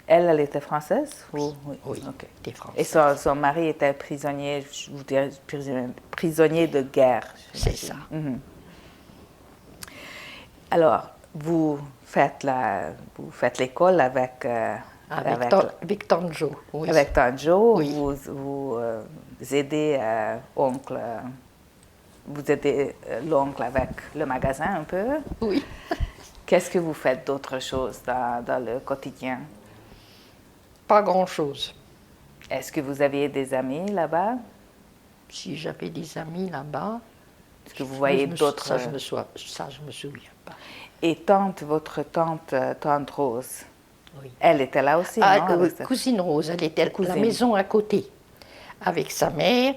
Elle était française? Oui, Ok. des Français. Et son mari était prisonnier, je vous dirais, prisonnier de guerre. C'est ça. Mhm. Alors, vous faites l'école avec Tante Jo, oui. avec Tante Jo, Oui. vous aidez vous aidez l'oncle avec le magasin un peu. Oui. Qu'est-ce que vous faites d'autre chose dans le quotidien? Pas grand-chose. Est-ce que vous aviez des amis là-bas? Si j'avais des amis là-bas, Est-ce que vous voyez d'autres... Ça, je me souviens pas. Et votre tante Rose, Oui. elle était là aussi, non? Avec sa- Cousine Rose, elle était à Cousine. la maison à côté, avec sa mère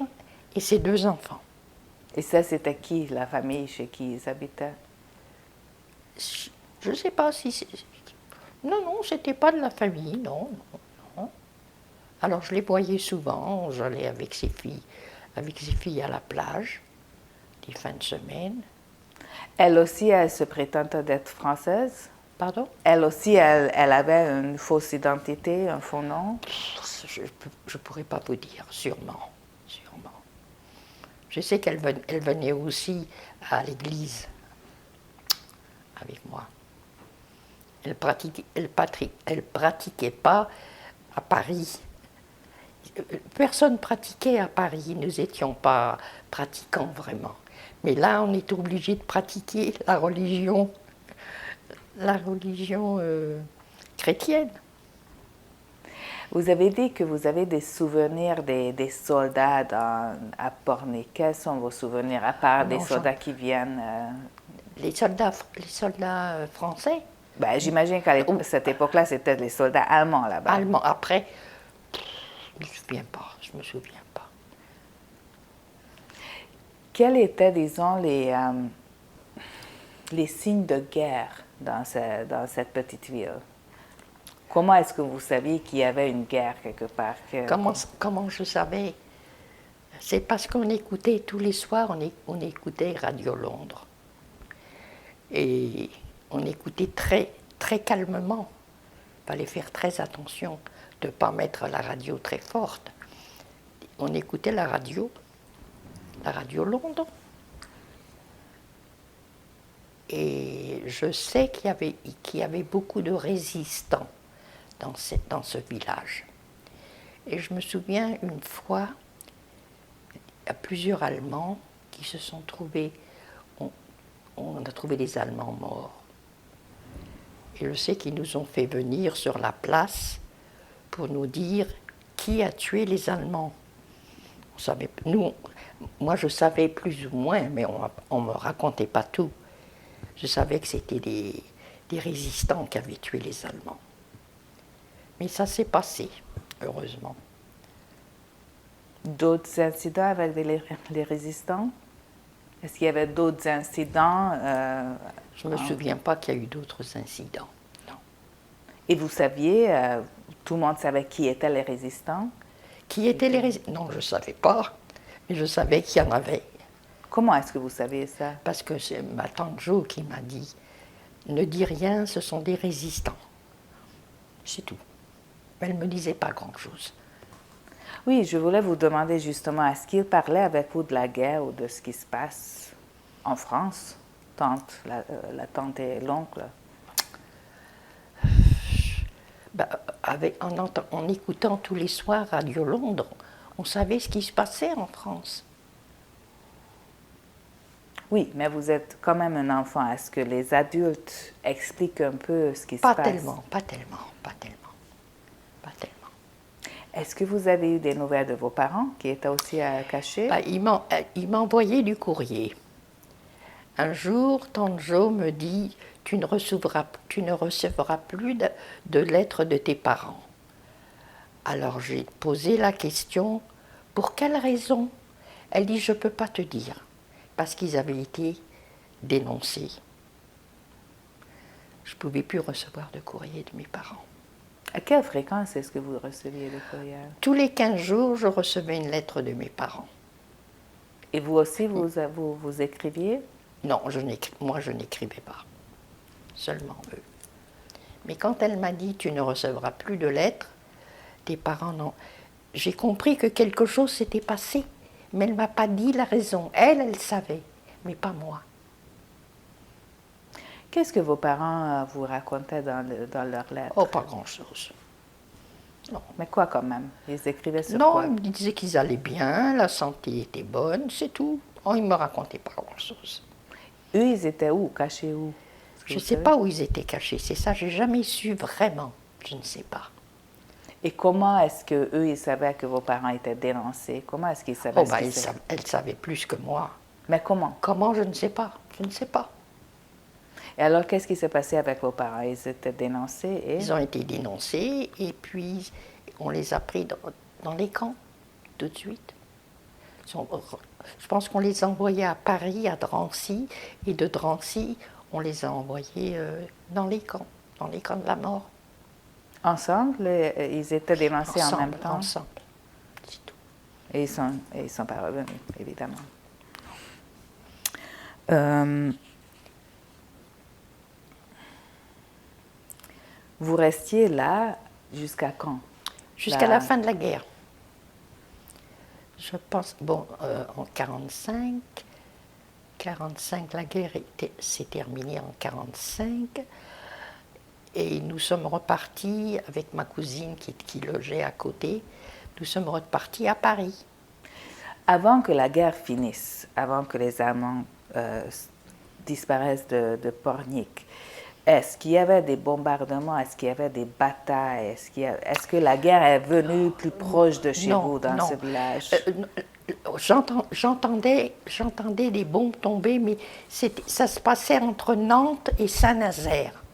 et ses 2 enfants. Et ça, c'était qui, la famille chez qui ils habitaient? Je ne sais pas si... Non, c'était pas de la famille, non. Alors je les voyais souvent, j'allais avec ses filles à la plage, des fins de semaine. Elle aussi, elle se prétendait d'être française? Pardon? Elle aussi, elle avait une fausse identité, un faux nom? Je ne pourrais pas vous dire, sûrement. Je sais qu'elle venait aussi à l'église avec moi. Elle pratiquait pas à Paris. Personne pratiquait à Paris, nous n'étions pas pratiquants vraiment. Mais là, on est obligé de pratiquer la religion chrétienne. Vous avez dit que vous avez des souvenirs des soldats à Pornic. Quels sont vos souvenirs, à part des soldats qui viennent... Les soldats français. Ben, j'imagine qu'à cette époque-là, c'était les soldats allemands là-bas. Allemands. Après, je me souviens pas. Quels étaient, disons, les signes de guerre dans cette petite ville? Comment est-ce que vous saviez qu'il y avait une guerre quelque part Comment je savais? C'est parce qu'on écoutait tous les soirs, on écoutait Radio Londres. Et on écoutait très, très calmement. Il fallait faire très attention de ne pas mettre la radio très forte. On écoutait la radio Londres. Et je sais qu'il y avait beaucoup de résistants dans ce village. Et je me souviens une fois, il y a plusieurs Allemands qui se sont trouvés, on a trouvé des Allemands morts. Et je sais qu'ils nous ont fait venir sur la place pour nous dire qui a tué les Allemands. On savait, moi je savais plus ou moins, mais on ne me racontait pas tout. Je savais que c'était des résistants qui avaient tué les Allemands. Mais ça s'est passé, heureusement. D'autres incidents avec les résistants? Est-ce qu'il y avait d'autres incidents? Je ne me souviens pas qu'il y a eu d'autres incidents. Non. Et vous saviez, tout le monde savait qui étaient les résistants? Qui étaient les résistants? Non, je ne savais pas, mais je savais qu'il y en avait. Comment est-ce que vous saviez ça? Parce que c'est ma tante Jo qui m'a dit « Ne dis rien, ce sont des résistants. » C'est tout. Elle ne me disait pas grand-chose. Oui, je voulais vous demander justement, est-ce qu'il parlait avec vous de la guerre ou de ce qui se passe en France, la tante et l'oncle? En écoutant tous les soirs Radio Londres, on savait ce qui se passait en France. Oui, mais vous êtes quand même un enfant. Est-ce que les adultes expliquent un peu ce qui se passe? Pas tellement. Est-ce que vous avez eu des nouvelles de vos parents qui étaient aussi cachés? Ils m'envoyaient du courrier. Un jour, tante Jo me dit « Tu ne recevras plus de lettres de tes parents. » Alors j'ai posé la question « Pour quelle raison ?» Elle dit « Je ne peux pas te dire. » Parce qu'ils avaient été dénoncés. Je ne pouvais plus recevoir de courrier de mes parents. À quelle fréquence est-ce que vous receviez le courrier? Tous les 15 jours, je recevais une lettre de mes parents. Et vous aussi, vous écriviez? Non, moi je n'écrivais pas. Seulement eux. Mais quand elle m'a dit « Tu ne recevras plus de lettres », tes parents non. J'ai compris que quelque chose s'était passé. Mais elle ne m'a pas dit la raison. Elle savait, mais pas moi. Qu'est-ce que vos parents vous racontaient dans leurs lettres? Oh, pas grand-chose. Non. Mais quoi quand même? Ils écrivaient sur Non, quoi? ils disaient qu'ils allaient bien, la santé était bonne, c'est tout. Oh, ils ne me racontaient pas grand-chose. Eux, ils étaient où? Cachés où? Je ne sais pas où ils étaient cachés, c'est ça, j'ai jamais su vraiment. Je ne sais pas. Et comment est-ce qu'eux, ils savaient que vos parents étaient dénoncés? Comment est-ce qu'ils savaient Elle savait plus que moi. Mais comment? Comment, je ne sais pas. Je ne sais pas. Et alors, qu'est-ce qui s'est passé avec vos parents? Ils étaient dénoncés et... Ils ont été dénoncés et puis on les a pris dans les camps, tout de suite. Je pense qu'on les a envoyés à Paris, à Drancy, et de Drancy, on les a envoyés dans les camps de la mort. Ensemble? Ils étaient dénoncés en même temps? Ensemble, c'est tout. Et ils sont pas revenus, évidemment. Vous restiez là jusqu'à quand? Jusqu'à la fin de la guerre. Je pense, en 45, la guerre s'est terminée en 45. Et nous sommes repartis avec ma cousine qui logeait à côté. Nous sommes repartis à Paris. Avant que la guerre finisse, avant que les Allemands disparaissent de Pornic, est-ce qu'il y avait des bombardements? Est-ce qu'il y avait des batailles? Est-ce que la guerre est venue plus proche de chez vous dans ce village? J'entendais des bombes tomber, mais ça se passait entre Nantes et Saint-Nazaire,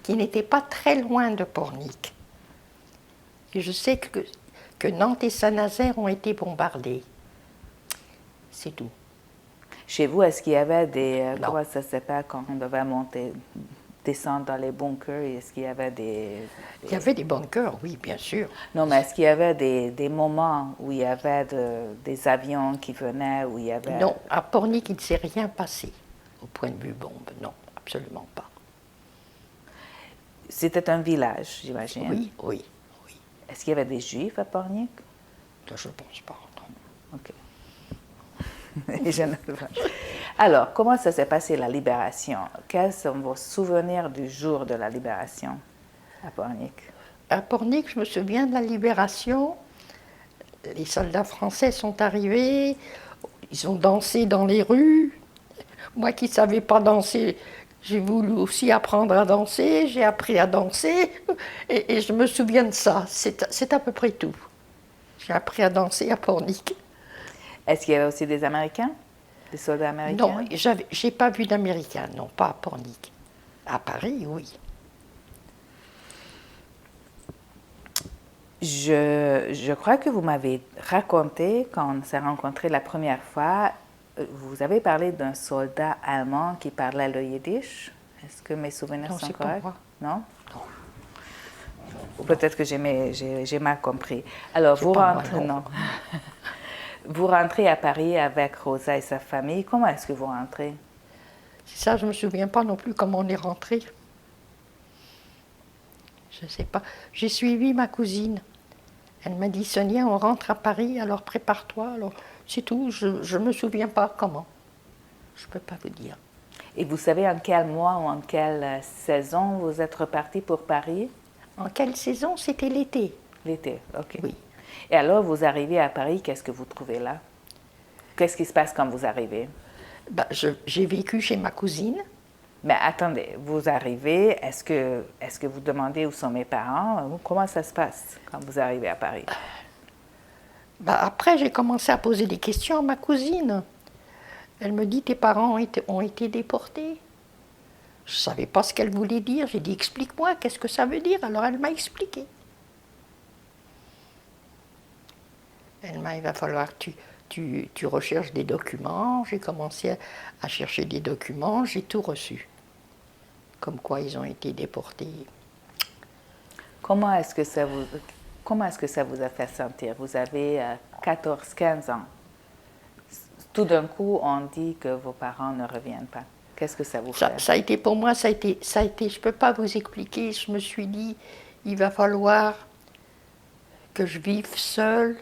qui n'était pas très loin de Pornic. Et je sais que Nantes et Saint-Nazaire ont été bombardés. C'est tout. Chez vous, est-ce qu'il y avait des... Comment ça s'appelle quand on devait monter descendre dans les bunkers? Est-ce qu'il y avait Il y avait des bunkers, oui, bien sûr. Non, mais est-ce qu'il y avait des moments où il y avait des avions qui venaient, où il y avait... Non, à Pornic, il ne s'est rien passé au point de vue bombe. Non, absolument pas. C'était un village, j'imagine. Oui, oui, oui. Est-ce qu'il y avait des Juifs à Pornic? Ça, je ne pense pas, non. Ok. Je ne sais pas. Alors, comment ça s'est passé la libération? Quels sont vos souvenirs du jour de la libération à Pornic? À Pornic, je me souviens de la libération. Les soldats français sont arrivés, ils ont dansé dans les rues. Moi qui ne savais pas danser, j'ai voulu aussi apprendre à danser, j'ai appris à danser, et je me souviens de ça. C'est à peu près tout. J'ai appris à danser à Pornic. Est-ce qu'il y avait aussi des Américains? Des soldats américains? Non, j'ai pas vu d'Américains, non, pas à Pornic. À Paris, oui. Je crois que vous m'avez raconté, quand on s'est rencontrés la première fois, vous avez parlé d'un soldat allemand qui parlait le yiddish. Est-ce que mes souvenirs Non, sont c'est pas corrects? moi. Non? Non. Ou peut-être que j'ai mal compris. Alors, C'est vous pas moi, rentrez, non. non. Vous rentrez à Paris avec Rosa et sa famille. Comment est-ce que vous rentrez? C'est ça, je ne me souviens pas non plus comment on est rentré. Je ne sais pas. J'ai suivi ma cousine. Elle m'a dit, Sonia, on rentre à Paris, alors prépare-toi. Alors, c'est tout, je ne me souviens pas comment. Je ne peux pas vous dire. Et vous savez en quel mois ou en quelle saison vous êtes reparti pour Paris? En quelle saison? C'était l'été. L'été, ok. Oui. Et alors, vous arrivez à Paris, qu'est-ce que vous trouvez là? Qu'est-ce qui se passe quand vous arrivez? Ben, j'ai vécu chez ma cousine. Mais attendez, vous arrivez, est-ce que vous demandez où sont mes parents? Comment ça se passe quand vous arrivez à Paris? Ben, après, j'ai commencé à poser des questions à ma cousine. Elle me dit, tes parents ont été déportés. Je ne savais pas ce qu'elle voulait dire. J'ai dit, explique-moi, qu'est-ce que ça veut dire? Alors elle m'a expliqué. Elle m'a dit, il va falloir que tu recherches des documents. J'ai commencé à chercher des documents, j'ai tout reçu. Comme quoi ils ont été déportés. Comment est-ce que ça vous a fait sentir? Vous avez 14-15 ans. Tout d'un coup, on dit que vos parents ne reviennent pas. Qu'est-ce que ça vous fait? Ça a été pour moi, je ne peux pas vous expliquer. Je me suis dit, il va falloir que je vive seule,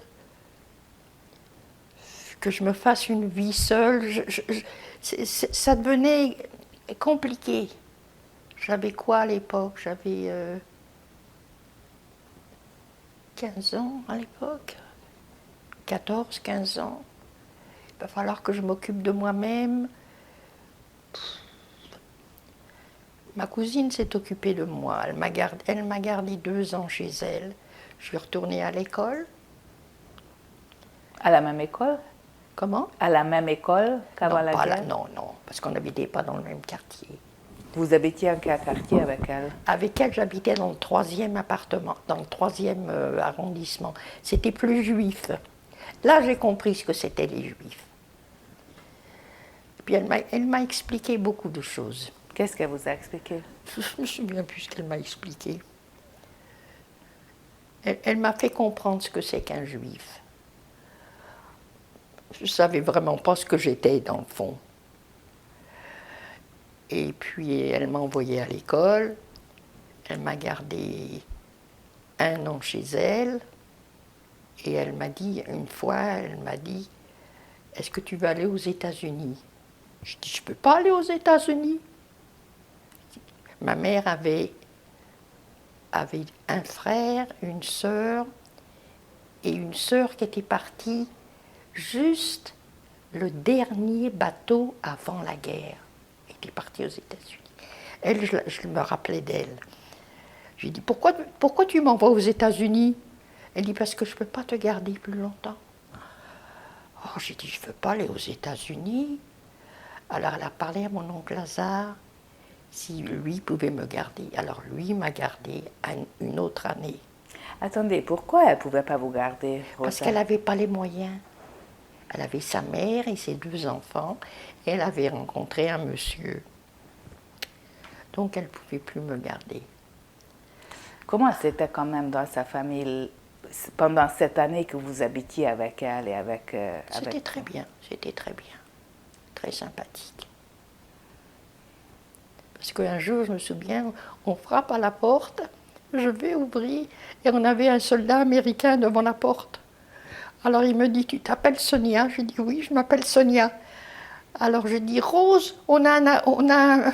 que je me fasse une vie seule. Ça devenait compliqué. J'avais quoi à l'époque? J'avais 15 ans à l'époque, 14, 15 ans. Il va falloir que je m'occupe de moi-même. Ma cousine s'est occupée de moi. Elle m'a gardé 2 ans chez elle. Je suis retournée à l'école. À la même école? Comment? À la même école qu'avant Non, la pas guerre? non, parce qu'on n'habitait pas dans le même quartier. Vous habitiez en quel quartier avec elle? Avec elle, j'habitais dans le 3e appartement, dans le 3e arrondissement. C'était plus juif. Là, j'ai compris ce que c'était les juifs. Puis elle m'a expliqué beaucoup de choses. Qu'est-ce qu'elle vous a expliqué? Je ne me souviens plus ce qu'elle m'a expliqué. Elle m'a fait comprendre ce que c'est qu'un juif. Je ne savais vraiment pas ce que j'étais dans le fond. Et puis elle m'a envoyée à l'école. Elle m'a gardé 1 an chez elle. Et elle m'a dit, une fois, elle m'a dit, est-ce que tu veux aller aux États-Unis? Je dis, je ne peux pas aller aux États-Unis. Ma mère avait un frère, une sœur, et une sœur qui était partie juste le dernier bateau avant la guerre. Elle était partie aux États-Unis. Elle, je me rappelais d'elle. J'ai dit, pourquoi tu m'envoies aux États-Unis? Elle dit, parce que je ne peux pas te garder plus longtemps. Oh, j'ai dit, je ne veux pas aller aux États-Unis. Alors elle a parlé à mon oncle Lazare si lui pouvait me garder. Alors lui m'a gardé une autre année. Attendez, pourquoi elle ne pouvait pas vous garder, Rosa? Parce qu'elle n'avait pas les moyens. Elle avait sa mère et ses 2 enfants. Et elle avait rencontré un monsieur Donc elle ne pouvait plus me garder. Comment c'était quand même dans sa famille pendant cette année que vous habitiez avec elle et avec... C'était très bien, très sympathique. Parce qu'un jour, je me souviens, on frappe à la porte, je vais ouvrir, et on avait un soldat américain devant la porte. Alors il me dit, tu t'appelles Sonia? Je dis, oui, je m'appelle Sonia. Alors je dis, Rose, on a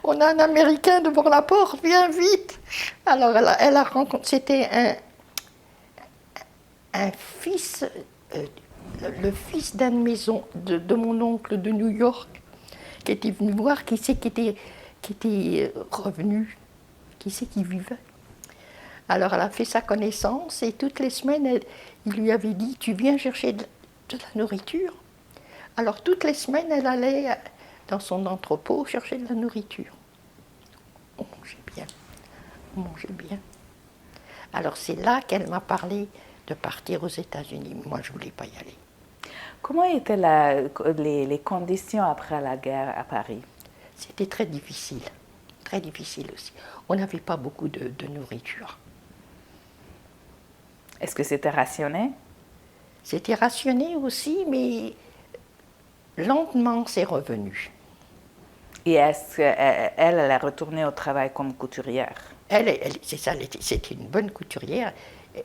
un Américain devant la porte, viens vite. Alors elle a rencontré, c'était un fils, le fils d'un de mon oncle de New York, qui était venu voir, qui était revenu, qui c'est qui vivait. Alors elle a fait sa connaissance et toutes les semaines, il lui avait dit, tu viens chercher de la nourriture. Alors toutes les semaines, elle allait dans son entrepôt chercher de la nourriture. On mangeait bien. Alors c'est là qu'elle m'a parlé de partir aux États-Unis. Moi, je ne voulais pas y aller. Comment étaient les conditions après la guerre à Paris? C'était très difficile aussi. On n'avait pas beaucoup de nourriture. Est-ce que c'était rationné? C'était rationné aussi, mais lentement, c'est revenu. Et est-ce qu'elle est retournée au travail comme couturière? C'est ça, c'était une bonne couturière.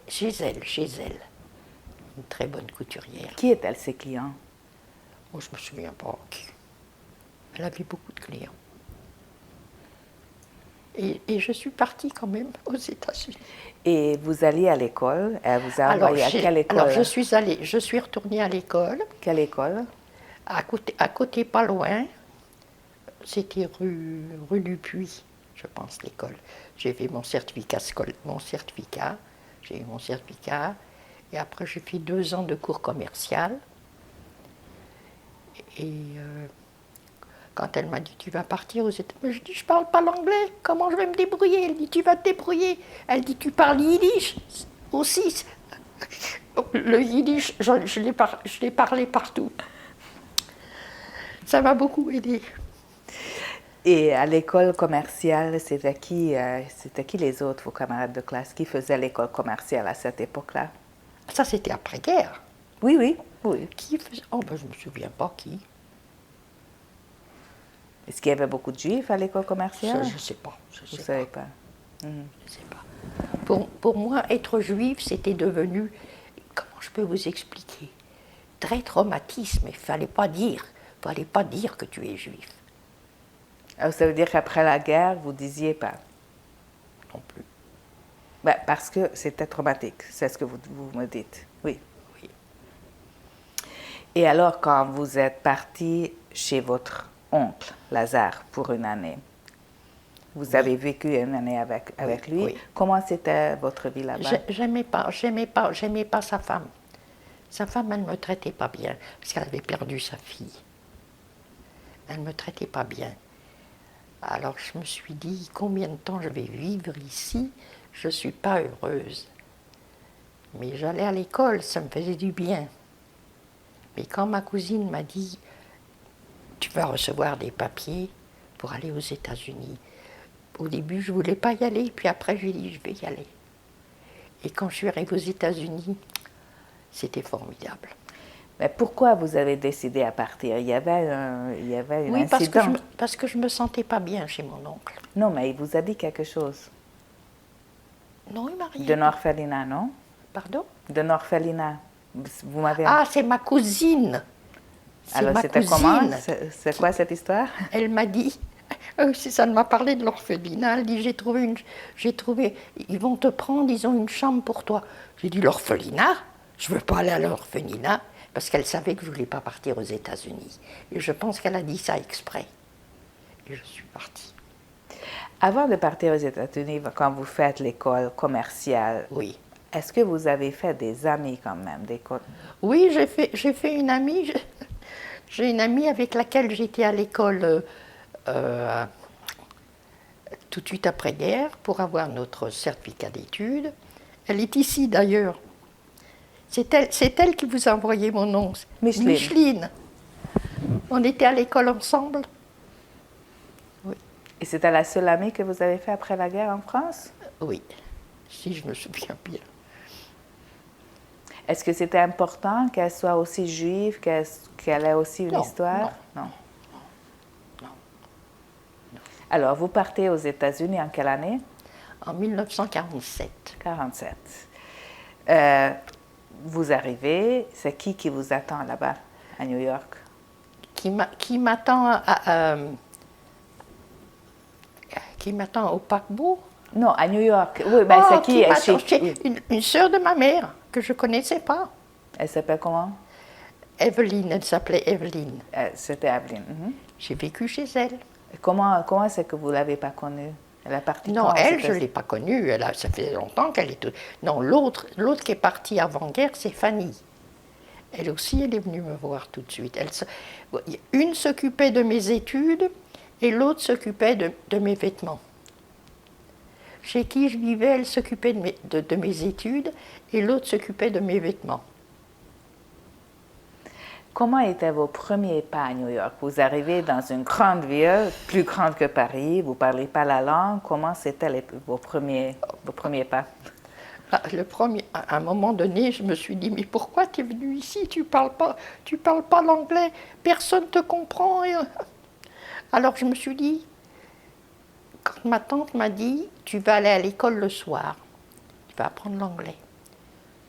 Chez elle. Une très bonne couturière. Qui est-elle, ses clients? Oh, je ne me souviens pas qui. Elle avait beaucoup de clients. Et je suis partie quand même aux États-Unis. Et vous alliez à l'école? Elle vous a envoyé à quelle école? Alors je suis retournée à l'école. Quelle école? À côté, pas loin. C'était rue du Puy, je pense, l'école. J'ai fait mon certificat. J'ai eu mon certificat. Et après, j'ai fait 2 ans de cours commercial. Et quand elle m'a dit, tu vas partir aux États-Unis, je dis, je parle pas l'anglais, comment je vais me débrouiller? Elle dit, tu vas te débrouiller. Elle dit, tu parles yiddish aussi. Le yiddish, je l'ai parlé partout. Ça m'a beaucoup aidé. Et à l'école commerciale, c'était qui les autres, vos camarades de classe, qui faisaient l'école commerciale à cette époque-là? Ça, c'était après-guerre. Oui. Qui faisait? Oh, ben, je ne me souviens pas qui. Est-ce qu'il y avait beaucoup de juifs à l'école commerciale? Je ne sais pas. Vous ne savez pas? Je ne sais pas. Pour moi, être juif, c'était devenu, comment je peux vous expliquer, très traumatisme. Il ne fallait pas dire que tu es juif. Alors, ça veut dire qu'après la guerre, vous ne disiez pas? Non plus. Ben, parce que c'était traumatique, c'est ce que vous me dites. Oui. Et alors, quand vous êtes parti chez votre oncle, Lazare, pour une année, vous avez vécu une année avec lui. Oui. Comment c'était votre vie là-bas? J'aimais pas sa femme. Sa femme, elle ne me traitait pas bien, parce qu'elle avait perdu sa fille. Elle ne me traitait pas bien. Alors je me suis dit, combien de temps je vais vivre ici? Je ne suis pas heureuse. Mais j'allais à l'école, ça me faisait du bien. Mais quand ma cousine m'a dit, tu vas recevoir des papiers pour aller aux États-Unis. Au début, je ne voulais pas y aller, puis après, j'ai dit, je vais y aller. Et quand je suis arrivée aux États-Unis, c'était formidable. Mais pourquoi vous avez décidé à partir? Il y avait une incident. Parce que je ne me sentais pas bien chez mon oncle. Non, mais il vous a dit quelque chose. Non, il m'a rien dit. D'un orphelinat, non? Pardon? D'un orphelinat. Vous m'avez... Ah, c'est ma cousine. Alors, c'était comment? C'est quoi cette histoire? Elle m'a dit, ça m'a parlé de l'orphelinat, elle dit, j'ai trouvé, ils vont te prendre, ils ont une chambre pour toi. J'ai dit, l'orphelinat? Je ne veux pas aller à l'orphelinat, parce qu'elle savait que je ne voulais pas partir aux États-Unis. Et je pense qu'elle a dit ça exprès. Et je suis partie. Avant de partir aux États-Unis, quand vous faites l'école commerciale, oui. Est-ce que vous avez fait des amis quand même? Oui, j'ai fait une amie. J'ai une amie avec laquelle j'étais à l'école tout de suite après-guerre pour avoir notre certificat d'études. Elle est ici d'ailleurs. C'est elle qui vous a envoyé mon nom. Micheline. On était à l'école ensemble. Oui. Et c'était la seule amie que vous avez fait après la guerre en France? Oui, si je me souviens bien. Est-ce que c'était important qu'elle soit aussi juive, qu'elle ait aussi une Non, histoire? non. Alors, vous partez aux États-Unis en quelle année? En 1947. 47. Vous arrivez, c'est qui vous attend là-bas, à New York? Qui m'attend qui m'attend au paquebot. Non, à New York. Oui, ben c'est qui? m'attend chez une sœur de ma mère que je ne connaissais pas. Elle s'appelle comment? Evelyne, elle s'appelait Evelyne. C'était Aveline. J'ai vécu chez elle. Et comment c'est que vous ne l'avez pas connue? Elle est partie Non, quand? elle, je ne l'ai pas connue. Ça fait longtemps qu'elle est... Non, l'autre qui est partie avant-guerre, c'est Fanny. Elle aussi, elle est venue me voir tout de suite. Une s'occupait de mes études et l'autre s'occupait de mes vêtements. Chez qui je vivais, elle s'occupait de mes études et l'autre s'occupait de mes vêtements. Comment étaient vos premiers pas à New York? Vous arrivez dans une grande ville, plus grande que Paris, vous ne parlez pas la langue. Comment c'était vos premiers pas? À un moment donné, je me suis dit, mais pourquoi tu es venu ici? Tu parles pas l'anglais, personne ne te comprend. Alors je me suis dit, quand ma tante m'a dit, tu vas aller à l'école le soir, tu vas apprendre l'anglais.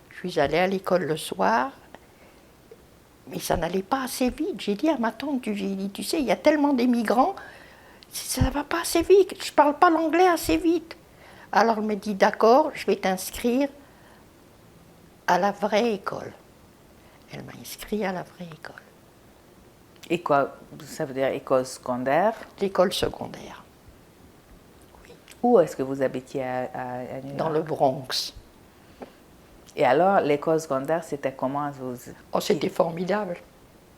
Je suis allée à l'école le soir, mais ça n'allait pas assez vite. J'ai dit à ma tante, tu sais, il y a tellement d'émigrants, ça ne va pas assez vite, je ne parle pas l'anglais assez vite. Alors elle me dit, d'accord, je vais t'inscrire à la vraie école. Elle m'a inscrit à la vraie école. Et quoi? Ça veut dire école secondaire? L'école secondaire. Oui. Où est-ce que vous habitiez à New York? Dans le Bronx. Et alors, l'école secondaire, c'était comment? Oh, c'était formidable.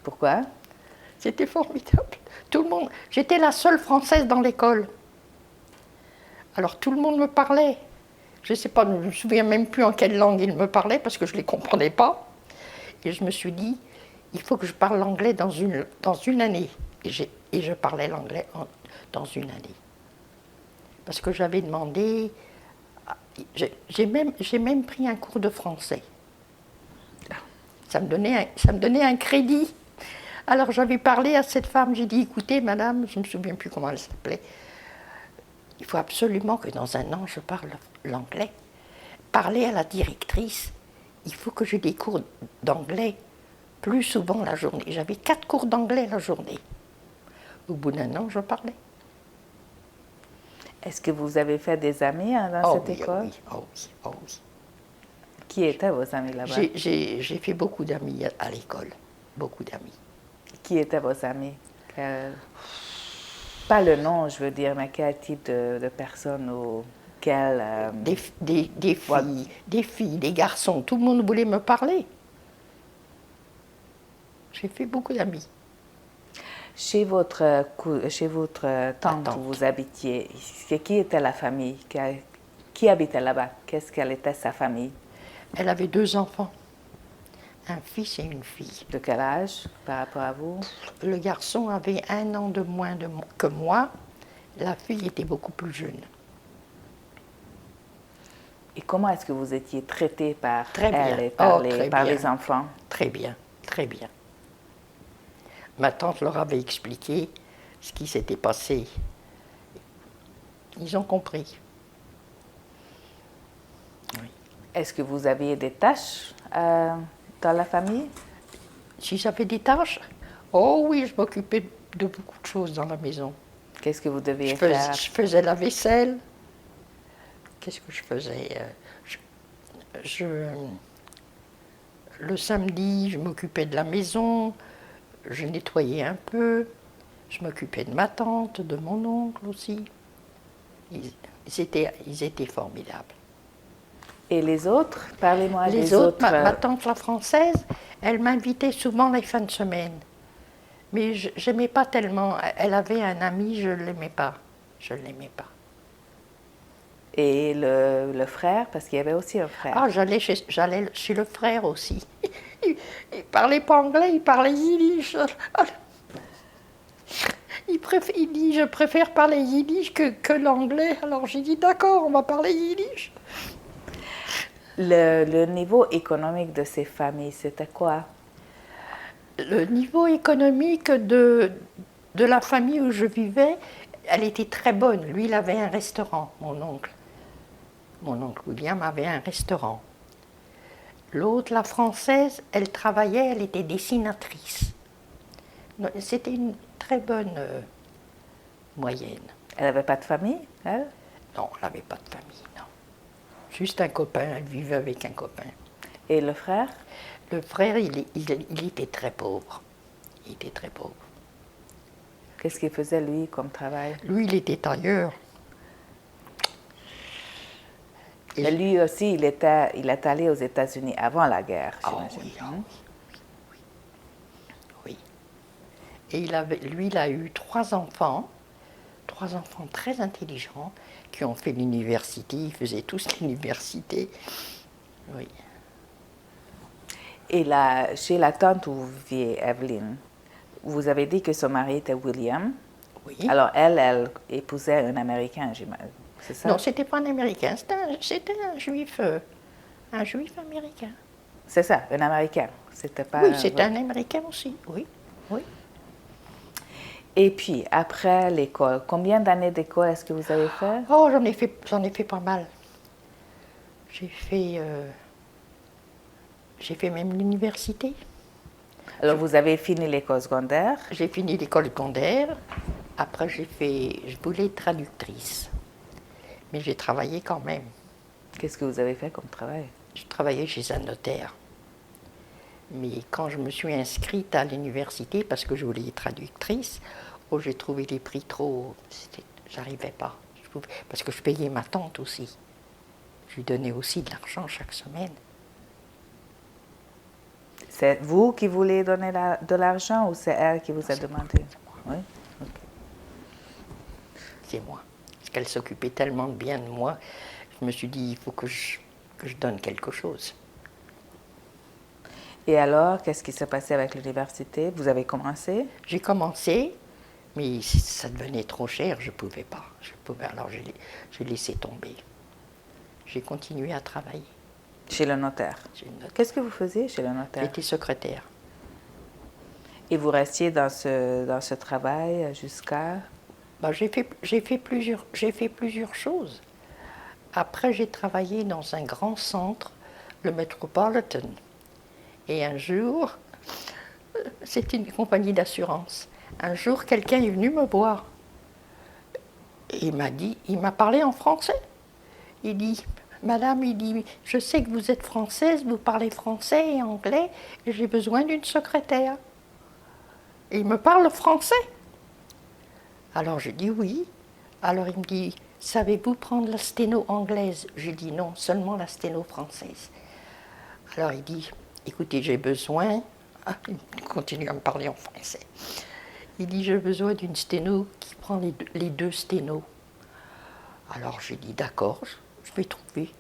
Pourquoi? C'était formidable. Tout le monde... J'étais la seule Française dans l'école. Alors tout le monde me parlait. Je ne sais pas, je ne me souviens même plus en quelle langue ils me parlaient parce que je ne les comprenais pas. Et je me suis dit, il faut que je parle l'anglais dans une année. Et je parlais l'anglais dans une année. Parce que j'avais demandé... J'ai même pris un cours de français. Ça me donnait un crédit. Alors j'avais parlé à cette femme, j'ai dit, écoutez madame, je ne me souviens plus comment elle s'appelait, il faut absolument que dans un an je parle l'anglais. Parlez à la directrice, il faut que j'ai des cours d'anglais plus souvent la journée. J'avais 4 cours d'anglais la journée. Au bout d'un an, je parlais. Est-ce que vous avez fait des amis dans cette école? Oh oui. Qui étaient vos amis là-bas? J'ai fait beaucoup d'amis à l'école, beaucoup d'amis. Qui étaient vos amis? Pas le nom, je veux dire, mais quel type de personnes ou quel... Des filles, des garçons, tout le monde voulait me parler. J'ai fait beaucoup d'amis. Chez votre tante où vous habitiez, qui était la famille? Qui habitait là-bas? Quelle était sa famille? Elle avait 2 enfants, un fils et une fille. De quel âge par rapport à vous? Le garçon avait 1 an de moins que moi, la fille était beaucoup plus jeune. Et comment est-ce que vous étiez traitée par très elle bien. et par les enfants? Très bien, très bien. Ma tante leur avait expliqué ce qui s'était passé. Ils ont compris. Oui. Est-ce que vous aviez des tâches dans la famille? Si j'avais des tâches? Oh oui, je m'occupais de beaucoup de choses dans la maison. Qu'est-ce que vous deviez faire? Je faisais la vaisselle. Qu'est-ce que je faisais? Le samedi, je m'occupais de la maison. Je nettoyais un peu, je m'occupais de ma tante, de mon oncle aussi. Ils étaient formidables. Et les autres? Parlez-moi des autres. autres. Ma tante, la française, elle m'invitait souvent les fins de semaine. Mais je n'aimais pas tellement. Elle avait un ami, je ne l'aimais pas. Je ne l'aimais pas. Et le frère, parce qu'il y avait aussi un frère. Ah, j'allais chez le frère aussi. Il ne parlait pas anglais, il parlait yiddish. il dit, je préfère parler yiddish que l'anglais. Alors j'ai dit, d'accord, on va parler yiddish. Le niveau économique de ces familles, c'était quoi? Le niveau économique de la famille où je vivais, elle était très bonne. Lui, il avait un restaurant, mon oncle. Mon oncle William avait un restaurant. L'autre, la française, elle travaillait, elle était dessinatrice. C'était une très bonne moyenne. Elle n'avait pas de famille, elle? Non, elle n'avait pas de famille, non. Juste un copain, elle vivait avec un copain. Et le frère? Le frère, il était très pauvre. Il était très pauvre. Qu'est-ce qu'il faisait, lui, comme travail? Lui, il était tailleur. Et lui aussi, il est allé aux États-Unis avant la guerre, j'imagine. Oui, oui. Et lui, il a eu 3 enfants très intelligents qui ont fait l'université. Ils faisaient tous l'université. Oui. Et là, chez la tante où vous viviez, Evelyn, vous avez dit que son mari était William. Oui. Alors, elle épousait un Américain, j'imagine. C'est ça? Non, c'était pas un Américain, c'était un juif américain. C'est ça, un Américain. C'était pas. Oui, c'était un Américain aussi, oui, oui. Et puis, après l'école, combien d'années d'école est-ce que vous avez fait? Oh, j'en ai fait pas mal. J'ai fait même l'université. Alors, vous avez fini l'école secondaire? J'ai fini l'école secondaire. Après, je voulais être traductrice. Mais j'ai travaillé quand même. Qu'est-ce que vous avez fait comme travail? Je travaillais chez un notaire. Mais quand je me suis inscrite à l'université, parce que je voulais être traductrice, j'ai trouvé les prix trop... J'arrivais pas. Parce que je payais ma tante aussi. Je lui donnais aussi de l'argent chaque semaine. C'est vous qui voulez donner de l'argent ou c'est elle qui vous a demandé? Oui. Okay. C'est moi. Parce qu'elle s'occupait tellement bien de moi, je me suis dit, il faut que je donne quelque chose. Et alors, qu'est-ce qui s'est passé avec l'université? Vous avez commencé? J'ai commencé, mais ça devenait trop cher, je ne pouvais pas. Alors j'ai laissé tomber. J'ai continué à travailler. Chez le notaire? Qu'est-ce que vous faisiez chez le notaire? J'étais secrétaire. Et vous restiez dans ce travail jusqu'à... J'ai fait plusieurs choses. Après, j'ai travaillé dans un grand centre, le Metropolitan. Et un jour, c'était une compagnie d'assurance. Un jour, quelqu'un est venu me voir. Et il m'a parlé en français. Il dit, Madame, je sais que vous êtes française, vous parlez français et anglais, et j'ai besoin d'une secrétaire. Et il me parle français. Alors je dis oui. Alors il me dit, savez-vous prendre la sténo anglaise? J'ai dit non, seulement la sténo française. Alors il dit, écoutez, j'ai besoin... Ah, il continue à me parler en français. Il dit, j'ai besoin d'une sténo qui prend les deux sténos. Alors j'ai dit, d'accord, je vais trouver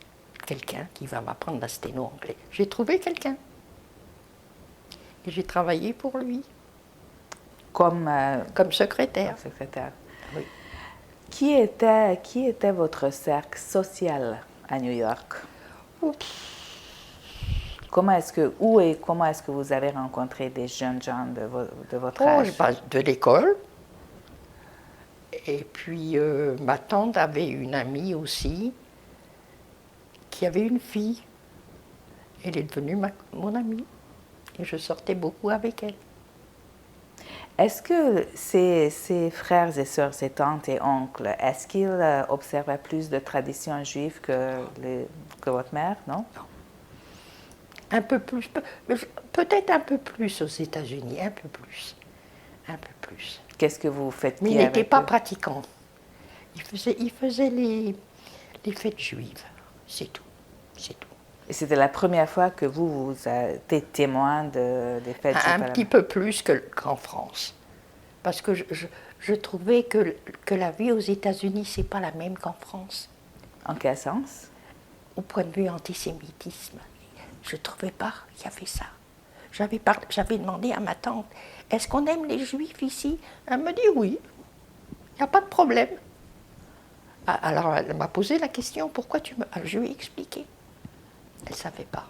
quelqu'un qui va m'apprendre la sténo anglaise. J'ai trouvé quelqu'un. Et j'ai travaillé pour lui. Comme secrétaire. Comme secrétaire. Oui. Qui était votre cercle social à New York? Comment est-ce que vous avez rencontré des jeunes gens de votre âge? Je passe de l'école. Et puis ma tante avait une amie aussi qui avait une fille. Elle est devenue mon amie. Et je sortais beaucoup avec elle. Est-ce que ses frères et sœurs, ses tantes et oncles, est-ce qu'ils observaient plus de traditions juives que votre mère, non? Non. Un peu plus, peut-être un peu plus aux États-Unis, un peu plus. Qu'est-ce que vous faites? Mais il n'était pas pratiquant. Il faisait les fêtes juives, c'est tout. Et c'était la première fois que vous êtes témoin des fêtes juives? Un petit peu plus qu'en France. Parce que je trouvais que la vie aux États-Unis, c'est pas la même qu'en France. En quel sens? Au point de vue antisémitisme. Je ne trouvais pas qu'il y avait ça. J'avais demandé à ma tante, est-ce qu'on aime les Juifs ici? Elle me dit oui, Il n'y a pas de problème. Alors elle m'a posé la question, pourquoi tu me... Alors, je lui ai expliqué. Elle ne savait pas.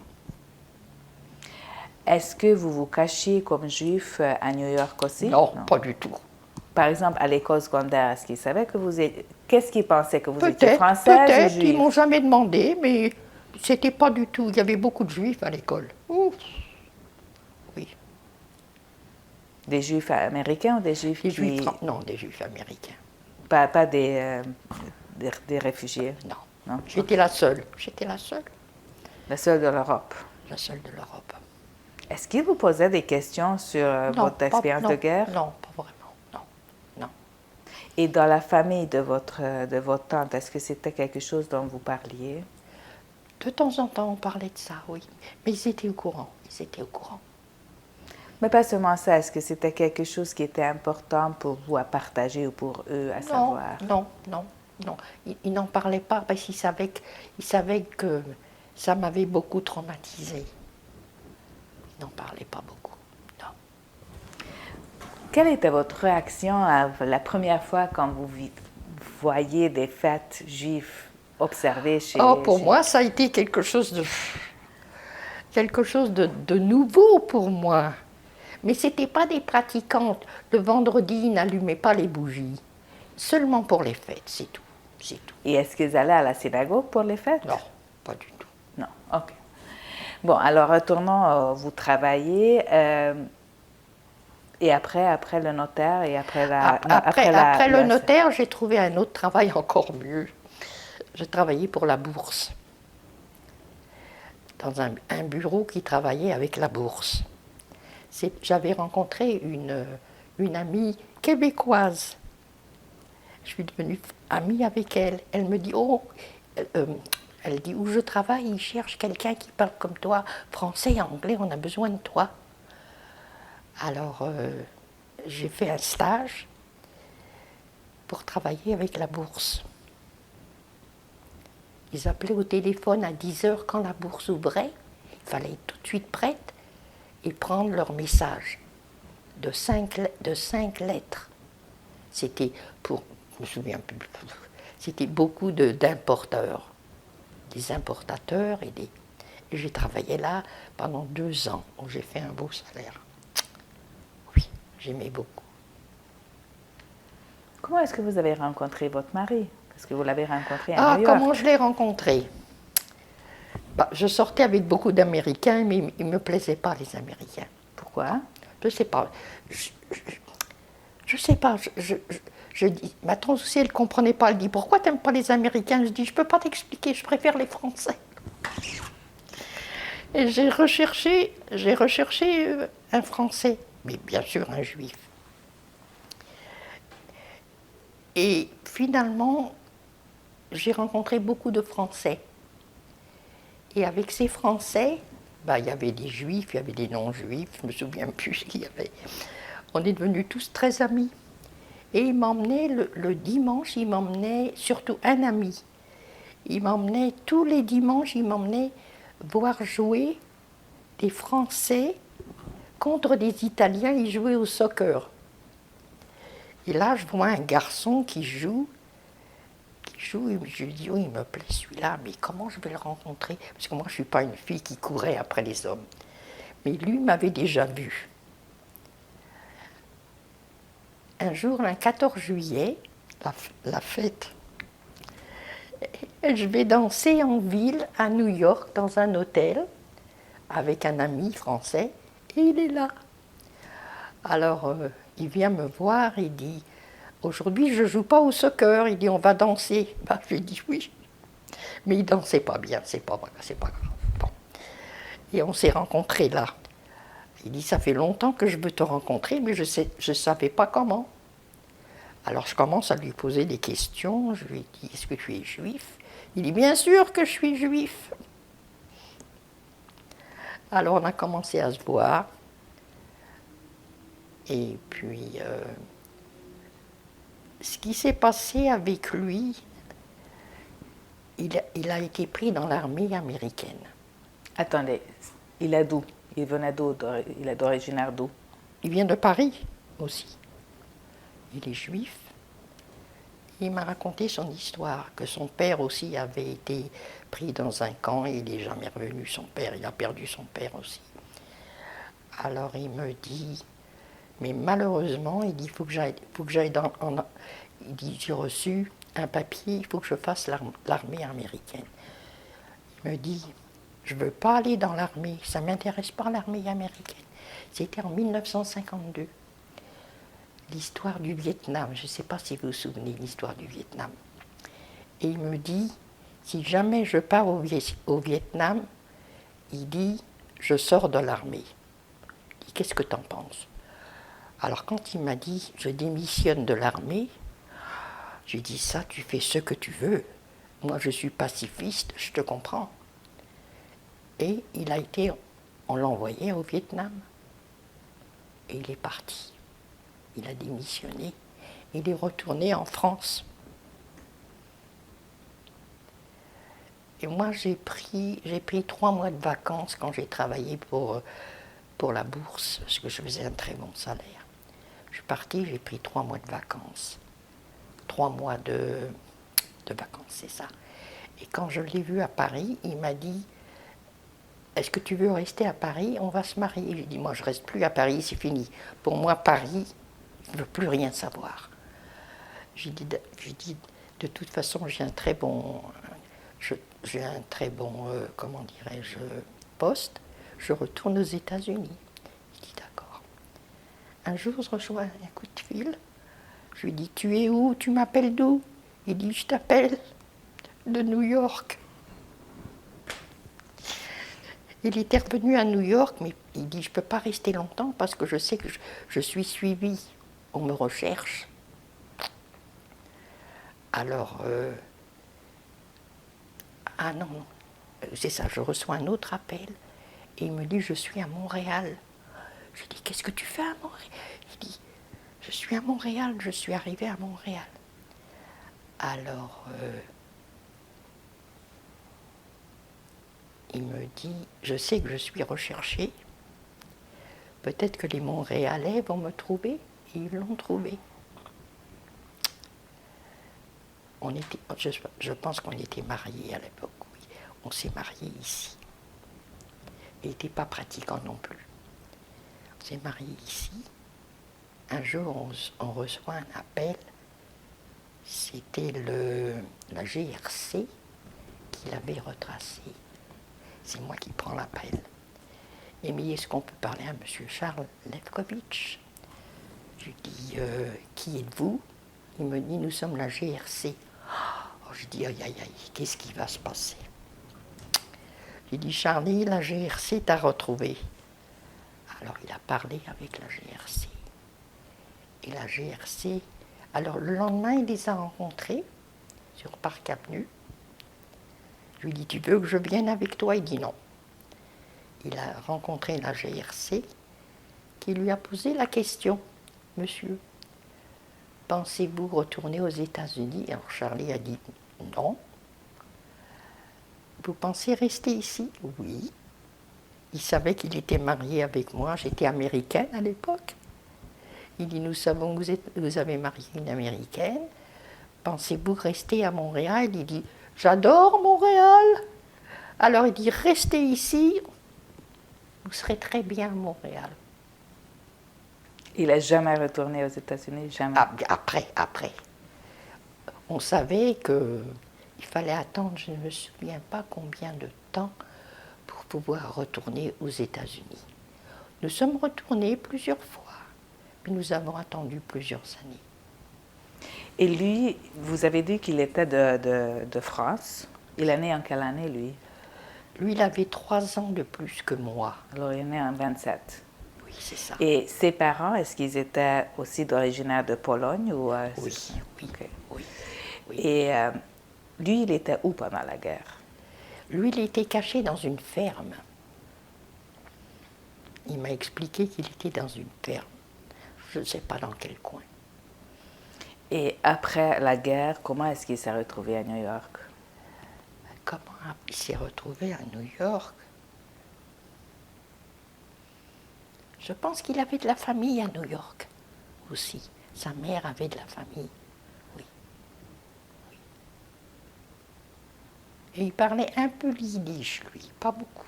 Est-ce que vous vous cachiez comme juif à New York aussi? Non, pas du tout. Par exemple, à l'école secondaire, est-ce qu'ils savaient que vous étiez... Qu'est-ce qu'ils pensaient, que vous étiez Peut-être, française ou peut-être, juive? ils m'ont jamais demandé, mais c'était pas du tout. Il y avait beaucoup de juifs à l'école. Ouf. Oui. Des juifs américains ou des juifs Des qui... juifs, non, des juifs américains. Pas des réfugiés? Non. Non. J'étais la seule. J'étais la seule. La seule de l'Europe. La seule de l'Europe. Est-ce qu'ils vous posaient des questions sur votre expérience de guerre? Non, pas vraiment. Non, non. Et dans la famille de votre tante, est-ce que c'était quelque chose dont vous parliez? De temps en temps, on parlait de ça, oui. Mais ils étaient au courant. Ils étaient au courant. Mais pas seulement ça, est-ce que c'était quelque chose qui était important pour vous à partager ou pour eux à savoir? Non. Ils n'en parlaient pas parce qu'ils savaient que ça m'avait beaucoup traumatisée. Ils n'en parlaient pas beaucoup, non. Quelle était votre réaction à la première fois quand vous voyez des fêtes juives observées chez... Pour moi, ça a été quelque chose de nouveau pour moi. Mais ce n'était pas des pratiquantes. Le vendredi, ils n'allumaient pas les bougies. Seulement pour les fêtes, c'est tout. C'est tout. Et est-ce qu'ils allaient à la synagogue pour les fêtes? Non, pas du tout. Non, ok. Bon, alors retournons, vous travaillez, et après le notaire et après la... Après le notaire, j'ai trouvé un autre travail encore mieux. J'ai travaillé pour la bourse, dans un bureau qui travaillait avec la bourse. J'avais rencontré une amie québécoise. Je suis devenue amie avec elle. Elle me dit, elle dit, où je travaille, ils cherchent quelqu'un qui parle comme toi, français et anglais, on a besoin de toi. Alors, j'ai fait un stage pour travailler avec la bourse. Ils appelaient au téléphone à 10h quand la bourse ouvrait. Il fallait être tout de suite prête et prendre leur message de 5 lettres. C'était pour, je me souviens plus, c'était beaucoup d'importeurs, des importateurs et j'ai travaillé là pendant 2 ans, où j'ai fait un beau salaire. Oui, j'aimais beaucoup. Comment est-ce que vous avez rencontré votre mari? Parce que vous l'avez rencontré à New York. Comment je l'ai rencontré? Je sortais avec beaucoup d'Américains, mais ils ne me plaisaient pas, les Américains. Pourquoi? Je ne sais pas. Je sais pas. Je dis, ma tante aussi, elle ne comprenait pas. Elle dit, pourquoi tu n'aimes pas les Américains? Je dis, je ne peux pas t'expliquer, je préfère les Français. Et j'ai recherché un Français, mais bien sûr un Juif. Et finalement, j'ai rencontré beaucoup de Français. Et avec ces Français, il y avait des Juifs, il y avait des non-Juifs, je ne me souviens plus ce qu'il y avait. On est devenus tous très amis. Et il m'emmenait, le dimanche, il m'emmenait, surtout un ami, il m'emmenait tous les dimanches, il m'emmenait voir jouer des Français contre des Italiens, ils jouaient au soccer. Et là, je vois un garçon qui joue, et je lui dis, oui, il me plaît celui-là, mais comment je vais le rencontrer? Parce que moi, je ne suis pas une fille qui courait après les hommes. Mais lui m'avait déjà vu. Un jour, le 14 juillet, la fête, je vais danser en ville à New York, dans un hôtel, avec un ami français, et il est là. Alors, il vient me voir, il dit, aujourd'hui, je ne joue pas au soccer. Il dit, on va danser. Je lui dis oui. Mais il ne dansait pas bien, c'est pas grave. Bon. Et on s'est rencontrés là. Il dit, ça fait longtemps que je veux te rencontrer, mais je ne savais pas comment. Alors je commence à lui poser des questions. Je lui dis, est-ce que tu es juif? Il dit, bien sûr que je suis juif. Alors on a commencé à se voir. Et puis... ce qui s'est passé avec lui, il a été pris dans l'armée américaine. Attendez, il est d'où? Il venait d'où? Il est d'origine d'où? Il vient de Paris aussi. Il est juif. Il m'a raconté son histoire, que son père aussi avait été pris dans un camp et il n'est jamais revenu, son père, il a perdu son père aussi. Alors il me dit, mais malheureusement, il dit, il faut que j'aille il dit, j'ai reçu un papier, il faut que je fasse l'armée américaine. Il me dit, je ne veux pas aller dans l'armée, ça ne m'intéresse pas l'armée américaine. C'était en 1952. L'histoire du Vietnam, je ne sais pas si vous vous souvenez de l'histoire du Vietnam. Et il me dit, si jamais je pars au Vietnam, il dit, je sors de l'armée. Il dit, qu'est-ce que tu en penses? Alors quand il m'a dit, je démissionne de l'armée, j'ai dit, ça, tu fais ce que tu veux. Moi, je suis pacifiste, je te comprends. Et on l'a envoyé au Vietnam. Et il est parti. Il a démissionné. Il est retourné en France. Et moi, j'ai pris 3 mois de vacances quand j'ai travaillé pour la bourse, parce que je faisais un très bon salaire. Je suis partie, j'ai pris 3 mois de vacances. 3 mois de vacances, c'est ça. Et quand je l'ai vu à Paris, il m'a dit, est-ce que tu veux rester à Paris? On va se marier. J'ai dit, moi, je ne reste plus à Paris, c'est fini. Pour moi, Paris, je ne veux plus rien savoir. J'ai dit, de toute façon, j'ai un très bon, comment dirais-je, poste. Je retourne aux États-Unis. Il dit, d'accord. Un jour, je reçois un coup de fil. Je lui dis, tu es où? Tu m'appelles d'où? Il dit, je t'appelle de New York. Il était revenu à New York, mais il dit, je ne peux pas rester longtemps parce que je sais que je suis suivie. On me recherche. Alors, ah non, c'est ça, je reçois un autre appel et il me dit, je suis à Montréal. Je dis, qu'est-ce que tu fais à Montréal? Il dit, je suis à Montréal, je suis arrivée à Montréal. Alors, il me dit, je sais que je suis recherchée, peut-être que les Montréalais vont me trouver, et ils l'ont trouvé. Je pense qu'on était mariés à l'époque, oui. On s'est mariés ici. Il n'était pas pratiquant non plus. On s'est mariés ici. Un jour, on reçoit un appel. C'était la GRC qui l'avait retracé. C'est moi qui prends l'appel. Et mais est-ce qu'on peut parler à M. Charles Lefkovitch? Je lui dis, qui êtes-vous? Il me dit, nous sommes la GRC. Oh, je dis, aïe, aïe, aïe, qu'est-ce qui va se passer? J'ai dit, Charlie, la GRC t'a retrouvé. Alors il a parlé avec la GRC. Et la GRC, alors le lendemain, il les a rencontrés sur Park Avenue. Je lui dis, tu veux que je vienne avec toi? Il dit non. Il a rencontré la GRC qui lui a posé la question, monsieur, pensez-vous retourner aux États-Unis? Alors Charlie a dit non. Vous pensez rester ici? Oui. Il savait qu'il était marié avec moi, j'étais américaine à l'époque. Il dit, nous savons que vous avez marié une américaine, pensez-vous rester à Montréal? Il dit, j'adore Montréal. Alors il dit, restez ici, vous serez très bien à Montréal. Il n'est jamais retourné aux États-Unis, jamais. Après. On savait qu'il fallait attendre, je ne me souviens pas combien de temps, pour pouvoir retourner aux États-Unis. Nous sommes retournés plusieurs fois, mais nous avons attendu plusieurs années. Et lui, vous avez dit qu'il était de France. Il est né en quelle année, lui? Lui, il avait 3 ans de plus que moi. Alors, il est né en 27. Oui, c'est ça. Et ses parents, est-ce qu'ils étaient aussi d'origine de Pologne ou Oui, okay. oui. Et lui, il était où pendant la guerre? Lui, il était caché dans une ferme. Il m'a expliqué qu'il était dans une ferme. Je ne sais pas dans quel coin. Et après la guerre, comment est-ce qu'il s'est retrouvé à New York? Comment il s'est retrouvé à New York? Je pense qu'il avait de la famille à New York aussi. Sa mère avait de la famille, oui. Et il parlait un peu yiddish, lui, pas beaucoup.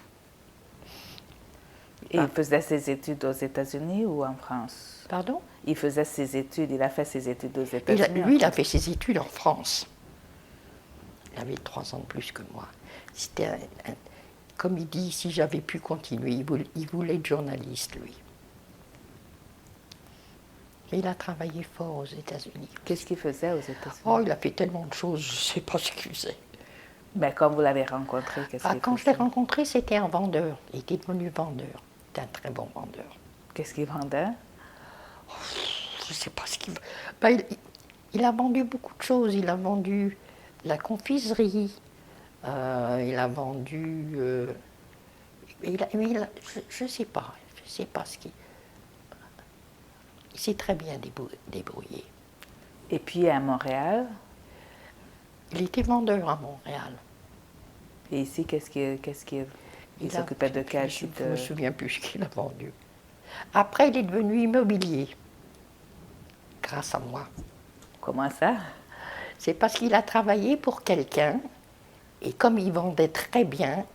Et il faisait ses études aux États-Unis ou en France? Pardon? Il faisait ses études, il a fait ses études aux États-Unis. Lui, il a fait ses études en France. Il avait 3 ans de plus que moi. C'était comme il dit, si j'avais pu continuer, il voulait être journaliste, lui. Mais il a travaillé fort aux États-Unis. Qu'est-ce qu'il faisait aux États-Unis? Oh, il a fait tellement de choses, je ne sais pas ce qu'il faisait. Mais quand vous l'avez rencontré, qu'est-ce qu'il faisait? Quand je l'ai rencontré, c'était un vendeur. Il était devenu vendeur. C'était un très bon vendeur. Qu'est-ce qu'il vendait? Je ne sais pas ce qu'il... Ben, il a vendu beaucoup de choses. Il a vendu la confiserie. Il a vendu... je ne sais pas. Je ne sais pas ce qu'il... Il s'est très bien débrouillé. Et puis à Montréal? Il était vendeur à Montréal. Et ici, il s'occupait de quel type Je ne me souviens plus ce qu'il a vendu. Après, il est devenu immobilier. Grâce à moi. Comment ça? C'est parce qu'il a travaillé pour quelqu'un, et comme il vendait très bien,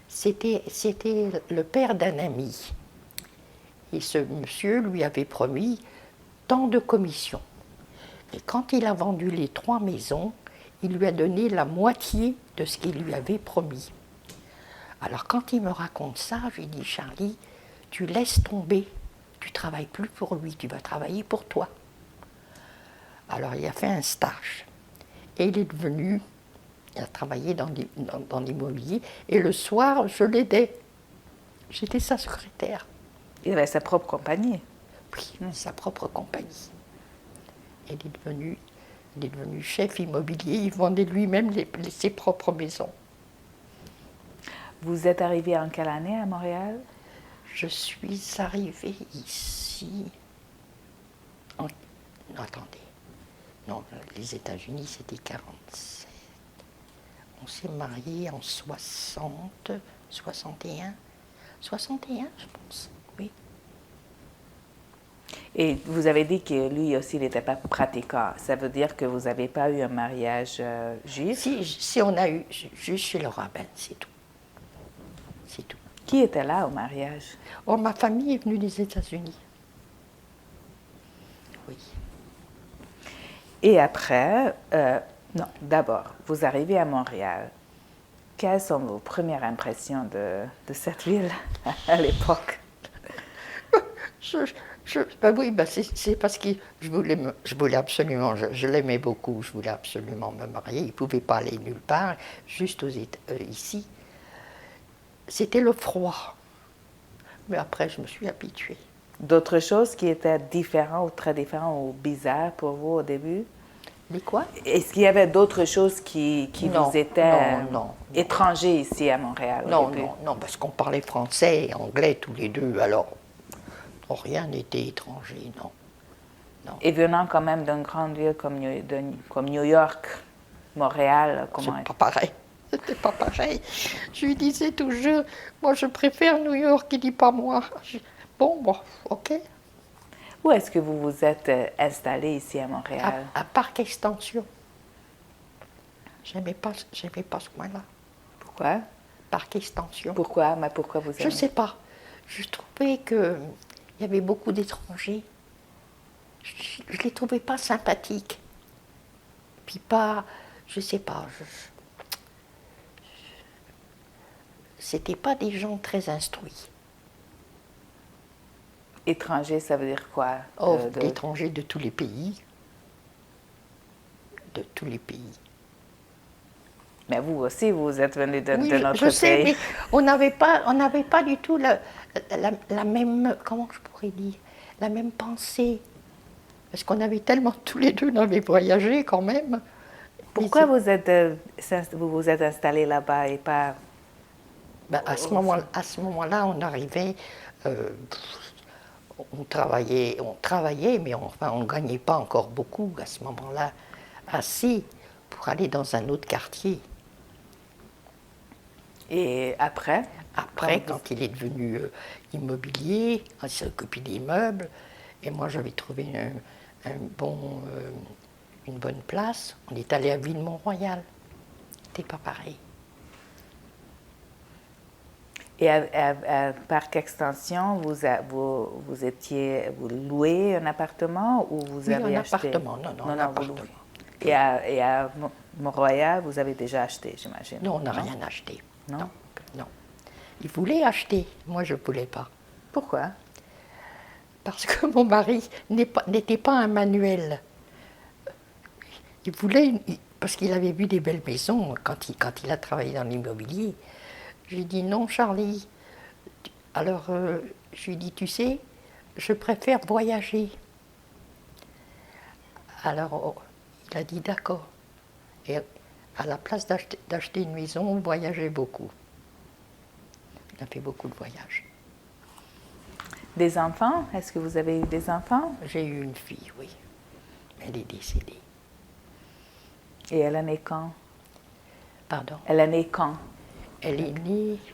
c'était le père d'un ami. Et ce monsieur lui avait promis tant de commissions. Et quand il a vendu les 3 maisons, il lui a donné la moitié de ce qu'il lui avait promis. Alors quand il me raconte ça, je lui dis, Charlie, tu laisses tomber, tu ne travailles plus pour lui, tu vas travailler pour toi. Alors il a fait un stage. Et il a travaillé dans l'immobilier, et le soir, je l'aidais. J'étais sa secrétaire. Il avait sa propre compagnie. Oui, sa propre compagnie. Il est devenu chef immobilier, il vendait lui-même ses propres maisons. Vous êtes arrivé en quelle année à Montréal? Je suis arrivée ici... Attendez. Non, les États-Unis, c'était 47. On s'est mariés en 60, 61. 61, je pense, oui. Et vous avez dit que lui aussi, il n'était pas pratiquant. Ça veut dire que vous n'avez pas eu un mariage juif? Si on a eu, juste chez le rabbin, c'est tout. C'est tout. Qui était là au mariage? Oh, ma famille est venue des États-Unis. Oui. Et après, non, d'abord, vous arrivez à Montréal. Quelles sont vos premières impressions de cette ville à l'époque? Oui, c'est parce que je voulais absolument, je l'aimais beaucoup, je voulais absolument me marier. Il ne pouvait pas aller nulle part, juste ici. C'était le froid. Mais après, je me suis habituée. D'autres choses qui étaient différentes ou très différentes ou bizarres pour vous au début? Les quoi? Est-ce qu'il y avait d'autres choses qui Non, vous étaient non. étrangers ici à Montréal au début? Non, parce qu'on parlait français et anglais tous les deux, alors rien n'était étranger, non. Et venant quand même d'une grande ville comme New York, Montréal, comment... C'est pas pareil. C'était pas pareil. Je lui disais toujours, moi je préfère New York, il dit pas moi. Bon, ok. Où est-ce que vous vous êtes installé ici à Montréal? À Parc Extension. J'aimais pas ce coin-là. Pourquoi? Parc Extension. Pourquoi? Mais pourquoi vous aimez? Je sais pas. Je trouvais qu'il y avait beaucoup d'étrangers. Je les trouvais pas sympathiques. Puis pas, je sais pas. C'était pas des gens très instruits. Étranger, ça veut dire quoi? Oh, étrangers de tous les pays. De tous les pays. Mais vous aussi, vous êtes venu de notre je sais, pays. mais on n'avait pas du tout la même, comment je pourrais dire, la même pensée. Parce qu'on avait tellement, tous les deux, on avait voyagé quand même. Pourquoi vous vous êtes installé là-bas et pas... Ben, à ce moment-là, on arrivait, on travaillait, mais on ne gagnait pas encore beaucoup à ce moment-là, assez pour aller dans un autre quartier. Et après? Après, quand il est devenu immobilier, il s'est occupé des meubles, et moi j'avais trouvé une bonne place. On est allé à Ville-Mont-Royal. C'était pas pareil. Et par extension, vous louez un appartement ou vous Oui, avez un acheté? appartement, non, un vous appartement. louez. Et à Mont-Royal, vous avez déjà acheté, j'imagine? Non, on n'a rien acheté. Non? Non, non. Il voulait acheter, moi je ne voulais pas. Pourquoi? Parce que mon mari n'était pas un manuel. Il voulait, parce qu'il avait vu des belles maisons quand il a travaillé dans l'immobilier. J'ai dit non, Charlie. Alors, je lui ai dit, tu sais, je préfère voyager. Alors, il a dit d'accord. Et à la place d'acheter une maison, on voyageait beaucoup. On a fait beaucoup de voyages. Des enfants? Est-ce que vous avez eu des enfants? J'ai eu une fille, oui. Elle est décédée. Et elle est née quand? Pardon? Elle est née quand? Elle est née... Je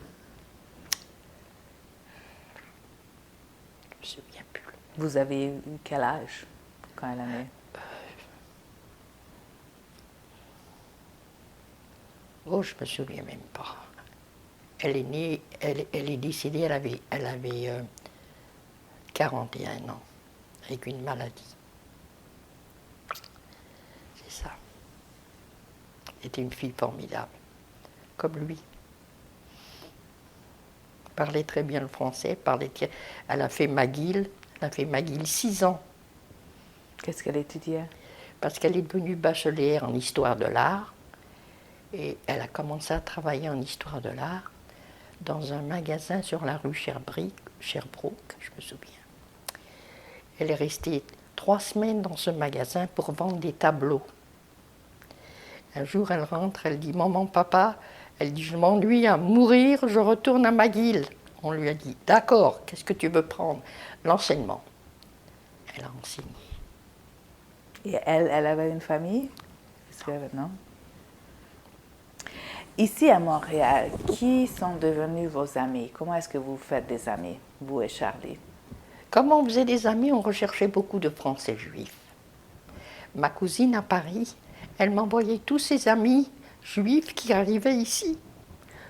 ne me souviens plus. Vous avez eu quel âge quand elle est née? Oh, je ne me souviens même pas. Elle est née, elle est décédée, elle avait 41 ans, avec une maladie. C'est ça. C'était une fille formidable, comme lui. Parlait très bien le français, elle a fait McGill, 6 ans, Qu'est-ce qu'elle étudiait? parce qu'elle est devenue bachelière en histoire de l'art, et elle a commencé à travailler en histoire de l'art dans un magasin sur la rue Sherbrooke, je me souviens. Elle est restée 3 semaines dans ce magasin pour vendre des tableaux. Un jour, elle rentre, elle dit « Maman, papa », elle dit « Je m'ennuie à mourir, je retourne à McGill ». On lui a dit « D'accord, qu'est-ce que tu veux prendre ?»« L'enseignement ». Elle a enseigné. Et elle avait une famille? Non? Ici à Montréal, qui sont devenus vos amis? Comment est-ce que vous faites des amis, vous et Charlie? Comme on faisait des amis, on recherchait beaucoup de Français juifs. Ma cousine à Paris, elle m'envoyait tous ses amis juifs qui arrivaient ici.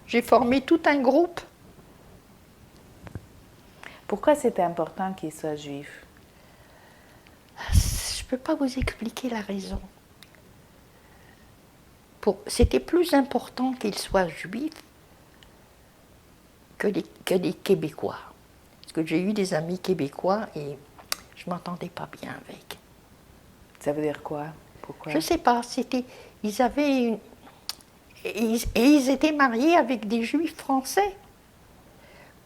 J'ai formé tout un groupe. Pourquoi c'était important qu'il soit juif? Je ne peux pas vous expliquer la raison. C'était plus important qu'il soit juif que les Québécois. Parce que j'ai eu des amis québécois et je ne m'entendais pas bien avec. Ça veut dire quoi? Pourquoi? Je ne sais pas, ils avaient une... Et ils étaient mariés avec des juifs français.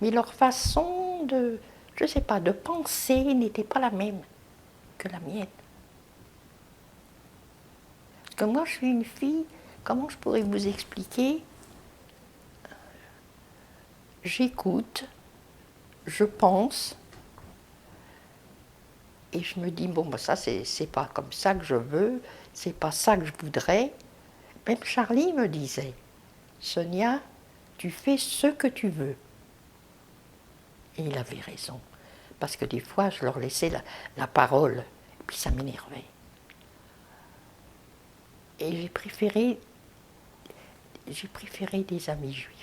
Mais leur façon de, je ne sais pas, de penser n'était pas la même que la mienne. Parce que moi, je suis une fille, comment je pourrais vous expliquer? J'écoute, je pense, et je me dis, bon, ben ça, c'est pas comme ça que je veux, c'est pas ça que je voudrais. Même Charlie me disait, Sonia, tu fais ce que tu veux. Et il avait raison, parce que des fois, je leur laissais la parole, et puis ça m'énervait. Et j'ai préféré des amis juifs.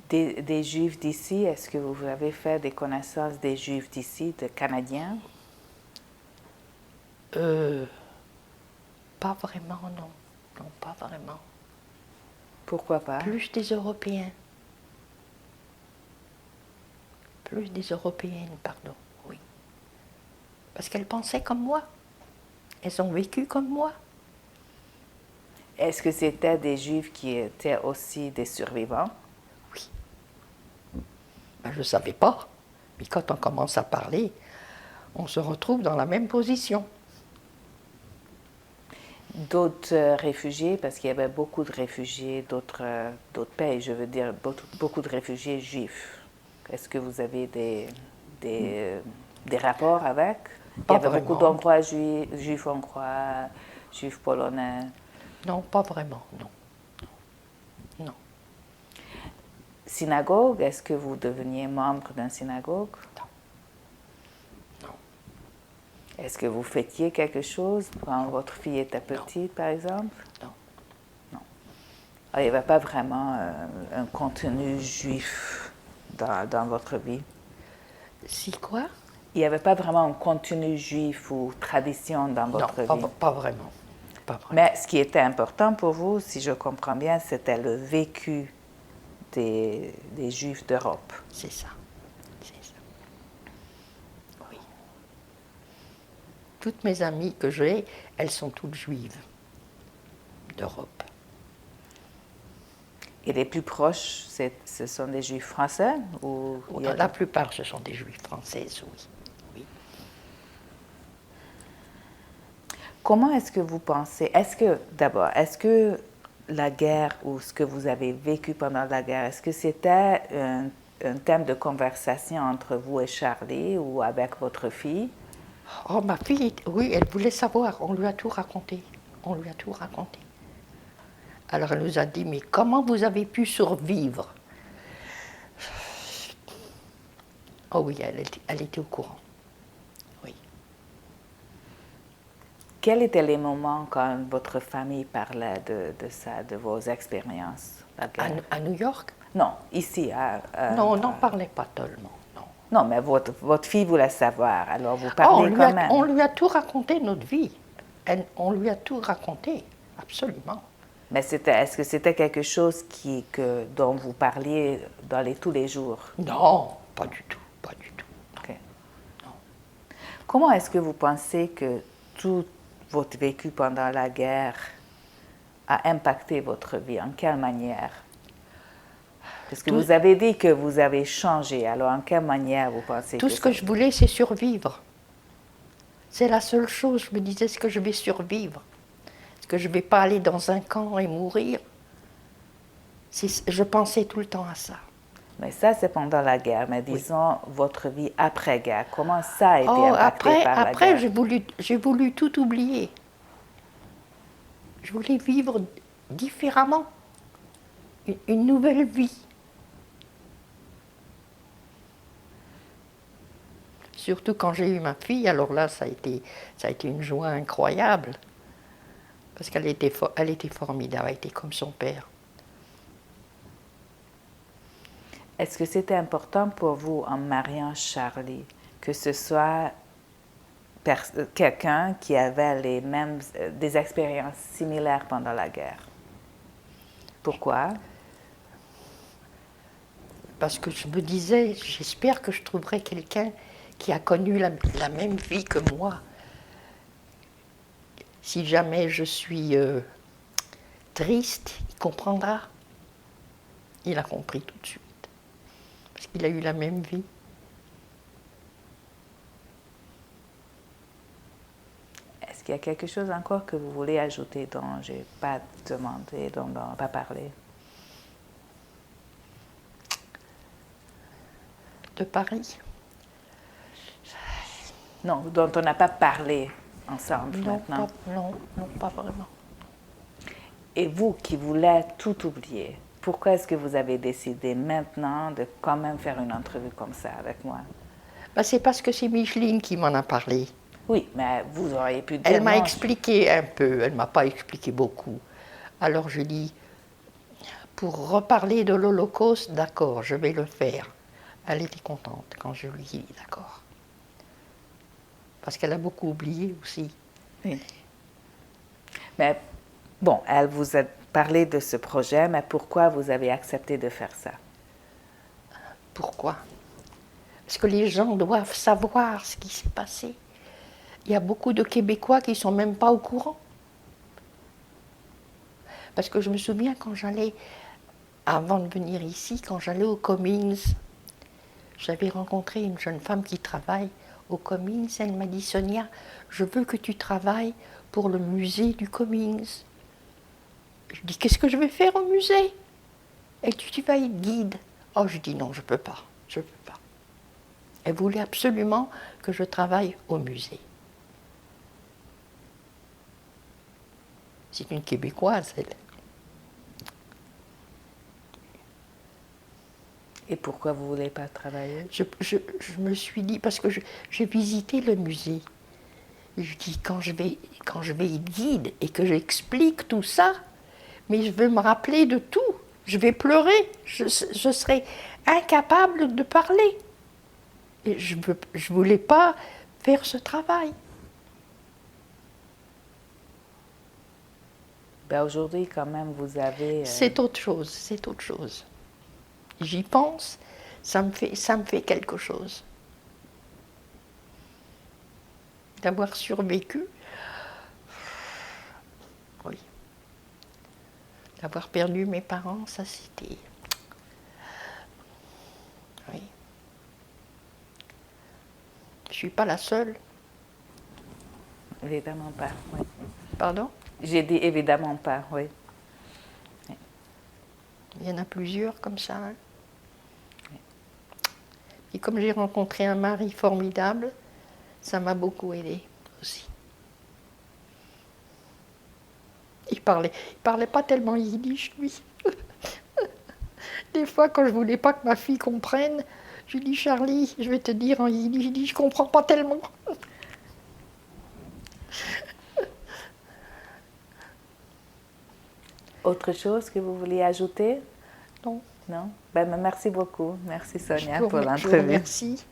Des juifs d'ici, est-ce que vous avez fait des connaissances des juifs d'ici, de Canadiens? Pas vraiment, non. Non, pas vraiment. Pourquoi pas? Plus des Européens. Plus des Européennes, pardon, oui. Parce qu'elles pensaient comme moi. Elles ont vécu comme moi. Est-ce que c'était des juifs qui étaient aussi des survivants? Oui. Ben, je ne savais pas. Mais quand on commence à parler, on se retrouve dans la même position. D'autres réfugiés, parce qu'il y avait beaucoup de réfugiés d'autres pays, je veux dire beaucoup de réfugiés juifs. Est-ce que vous avez des rapports avec? Pas Il y avait vraiment. beaucoup d'Hongrois juifs hongrois, juifs polonais. Non, pas vraiment, non. Non. Synagogue, est-ce que vous deveniez membre d'une synagogue? Non. Est-ce que vous fêtiez quelque chose quand votre fille était petite, par exemple? Non. Non. il n'y avait pas vraiment un contenu juif dans votre vie? Si quoi? Il n'y avait pas vraiment un contenu juif ou tradition dans votre vie? Non, pas vraiment. Pas vraiment. Mais ce qui était important pour vous, si je comprends bien, c'était le vécu des Juifs d'Europe. C'est ça. C'est ça. Oui. Toutes mes amies que j'ai, elles sont toutes juives d'Europe. Et les plus proches, ce sont des Juifs français ou La plupart, ce sont des juifs françaises, oui. Oui. Comment est-ce que vous pensez, est-ce que la guerre ou ce que vous avez vécu pendant la guerre, est-ce que c'était un thème de conversation entre vous et Charlie ou avec votre fille? Oh, ma fille, oui, elle voulait savoir. On lui a tout raconté. On lui a tout raconté. Alors elle nous a dit, mais comment vous avez pu survivre? Oh oui, elle était au courant. Oui. Quels étaient les moments quand votre famille parlait de ça, de vos expériences? La guerre? À New York? Non, ici. Non, on n'en parlait pas tellement. Non. Non, mais votre fille voulait savoir, alors vous parlez quand même. On lui a tout raconté, notre vie. On lui a tout raconté, absolument. Mais est-ce que c'était quelque chose dont vous parliez tous les jours? Non, pas du tout, pas du tout. Okay. Non. Comment est-ce que vous pensez que tout votre vécu pendant la guerre a impacté votre vie? En quelle manière? Parce que vous avez dit que vous avez changé, alors en quelle manière vous pensez Tout ce que je voulais, c'est survivre. C'est la seule chose, je me disais, est-ce que je vais survivre? Est-ce que je ne vais pas aller dans un camp et mourir? Je pensais tout le temps à ça. Mais ça, c'est pendant la guerre. Mais disons, votre vie après-guerre, comment ça a été impacté par la guerre? Après, j'ai voulu tout oublier. Je voulais vivre différemment. Une nouvelle vie. Surtout quand j'ai eu ma fille, alors là, ça a été une joie incroyable. Parce qu'elle était formidable, elle était comme son père. Est-ce que c'était important pour vous, en mariant Charlie, que ce soit quelqu'un qui avait des expériences similaires pendant la guerre? Pourquoi? Parce que je me disais, j'espère que je trouverai quelqu'un qui a connu la même vie que moi. Si jamais je suis triste, il comprendra. Il a compris tout de suite. Parce qu'il a eu la même vie. Est-ce qu'il y a quelque chose encore que vous voulez ajouter dont je n'ai pas demandé, dont on n'a pas parlé? De Paris? Non, dont on n'a pas parlé ensemble maintenant. Non, pas vraiment. Et vous qui voulez tout oublier, pourquoi est-ce que vous avez décidé maintenant de quand même faire une entrevue comme ça avec moi? C'est parce que c'est Micheline qui m'en a parlé. Oui, mais vous auriez pu dire Elle m'a expliqué un peu, elle ne m'a pas expliqué beaucoup. Alors je dis, pour reparler de l'Holocauste, d'accord, je vais le faire. Elle était contente quand je lui ai dit d'accord. Parce qu'elle a beaucoup oublié aussi. Oui. Mais bon, elle vous a parlé de ce projet, mais pourquoi vous avez accepté de faire ça? Pourquoi? Parce que les gens doivent savoir ce qui s'est passé. Il y a beaucoup de Québécois qui ne sont même pas au courant. Parce que je me souviens quand j'allais, avant de venir ici, quand j'allais au Cummings, j'avais rencontré une jeune femme qui travaille au Cummings. Elle m'a dit, Sonia, je veux que tu travailles pour le musée du Cummings. Je dis, qu'est-ce que je vais faire au musée? Elle dit, tu vas être guide. Oh, je dis, non, je ne peux pas, je ne peux pas. Elle voulait absolument que je travaille au musée. C'est une Québécoise, elle. Et pourquoi vous ne voulez pas travailler? Je me suis dit, parce que j'ai visité le musée. Je dis, quand je vais être guide et que j'explique tout ça, mais je veux me rappeler de tout. Je vais pleurer, je serai incapable de parler. Et je ne voulais pas faire ce travail. Ben aujourd'hui, quand même, vous avez... C'est autre chose, c'est autre chose. J'y pense, ça me fait quelque chose. D'avoir survécu, oui. D'avoir perdu mes parents, ça c'était... Oui. Je ne suis pas la seule. Évidemment pas, oui. Pardon? J'ai dit évidemment pas, oui. Il y en a plusieurs comme ça. Hein. Et comme j'ai rencontré un mari formidable, ça m'a beaucoup aidée aussi. Il parlait pas tellement yiddish, lui. Des fois, quand je voulais pas que ma fille comprenne, je lui dis Charlie, je vais te dire en yiddish, je dis je comprends pas tellement. Autre chose que vous vouliez ajouter? Non. Non? Ben, merci beaucoup. Merci Sonia pour Je vous l'entrevue. remercie.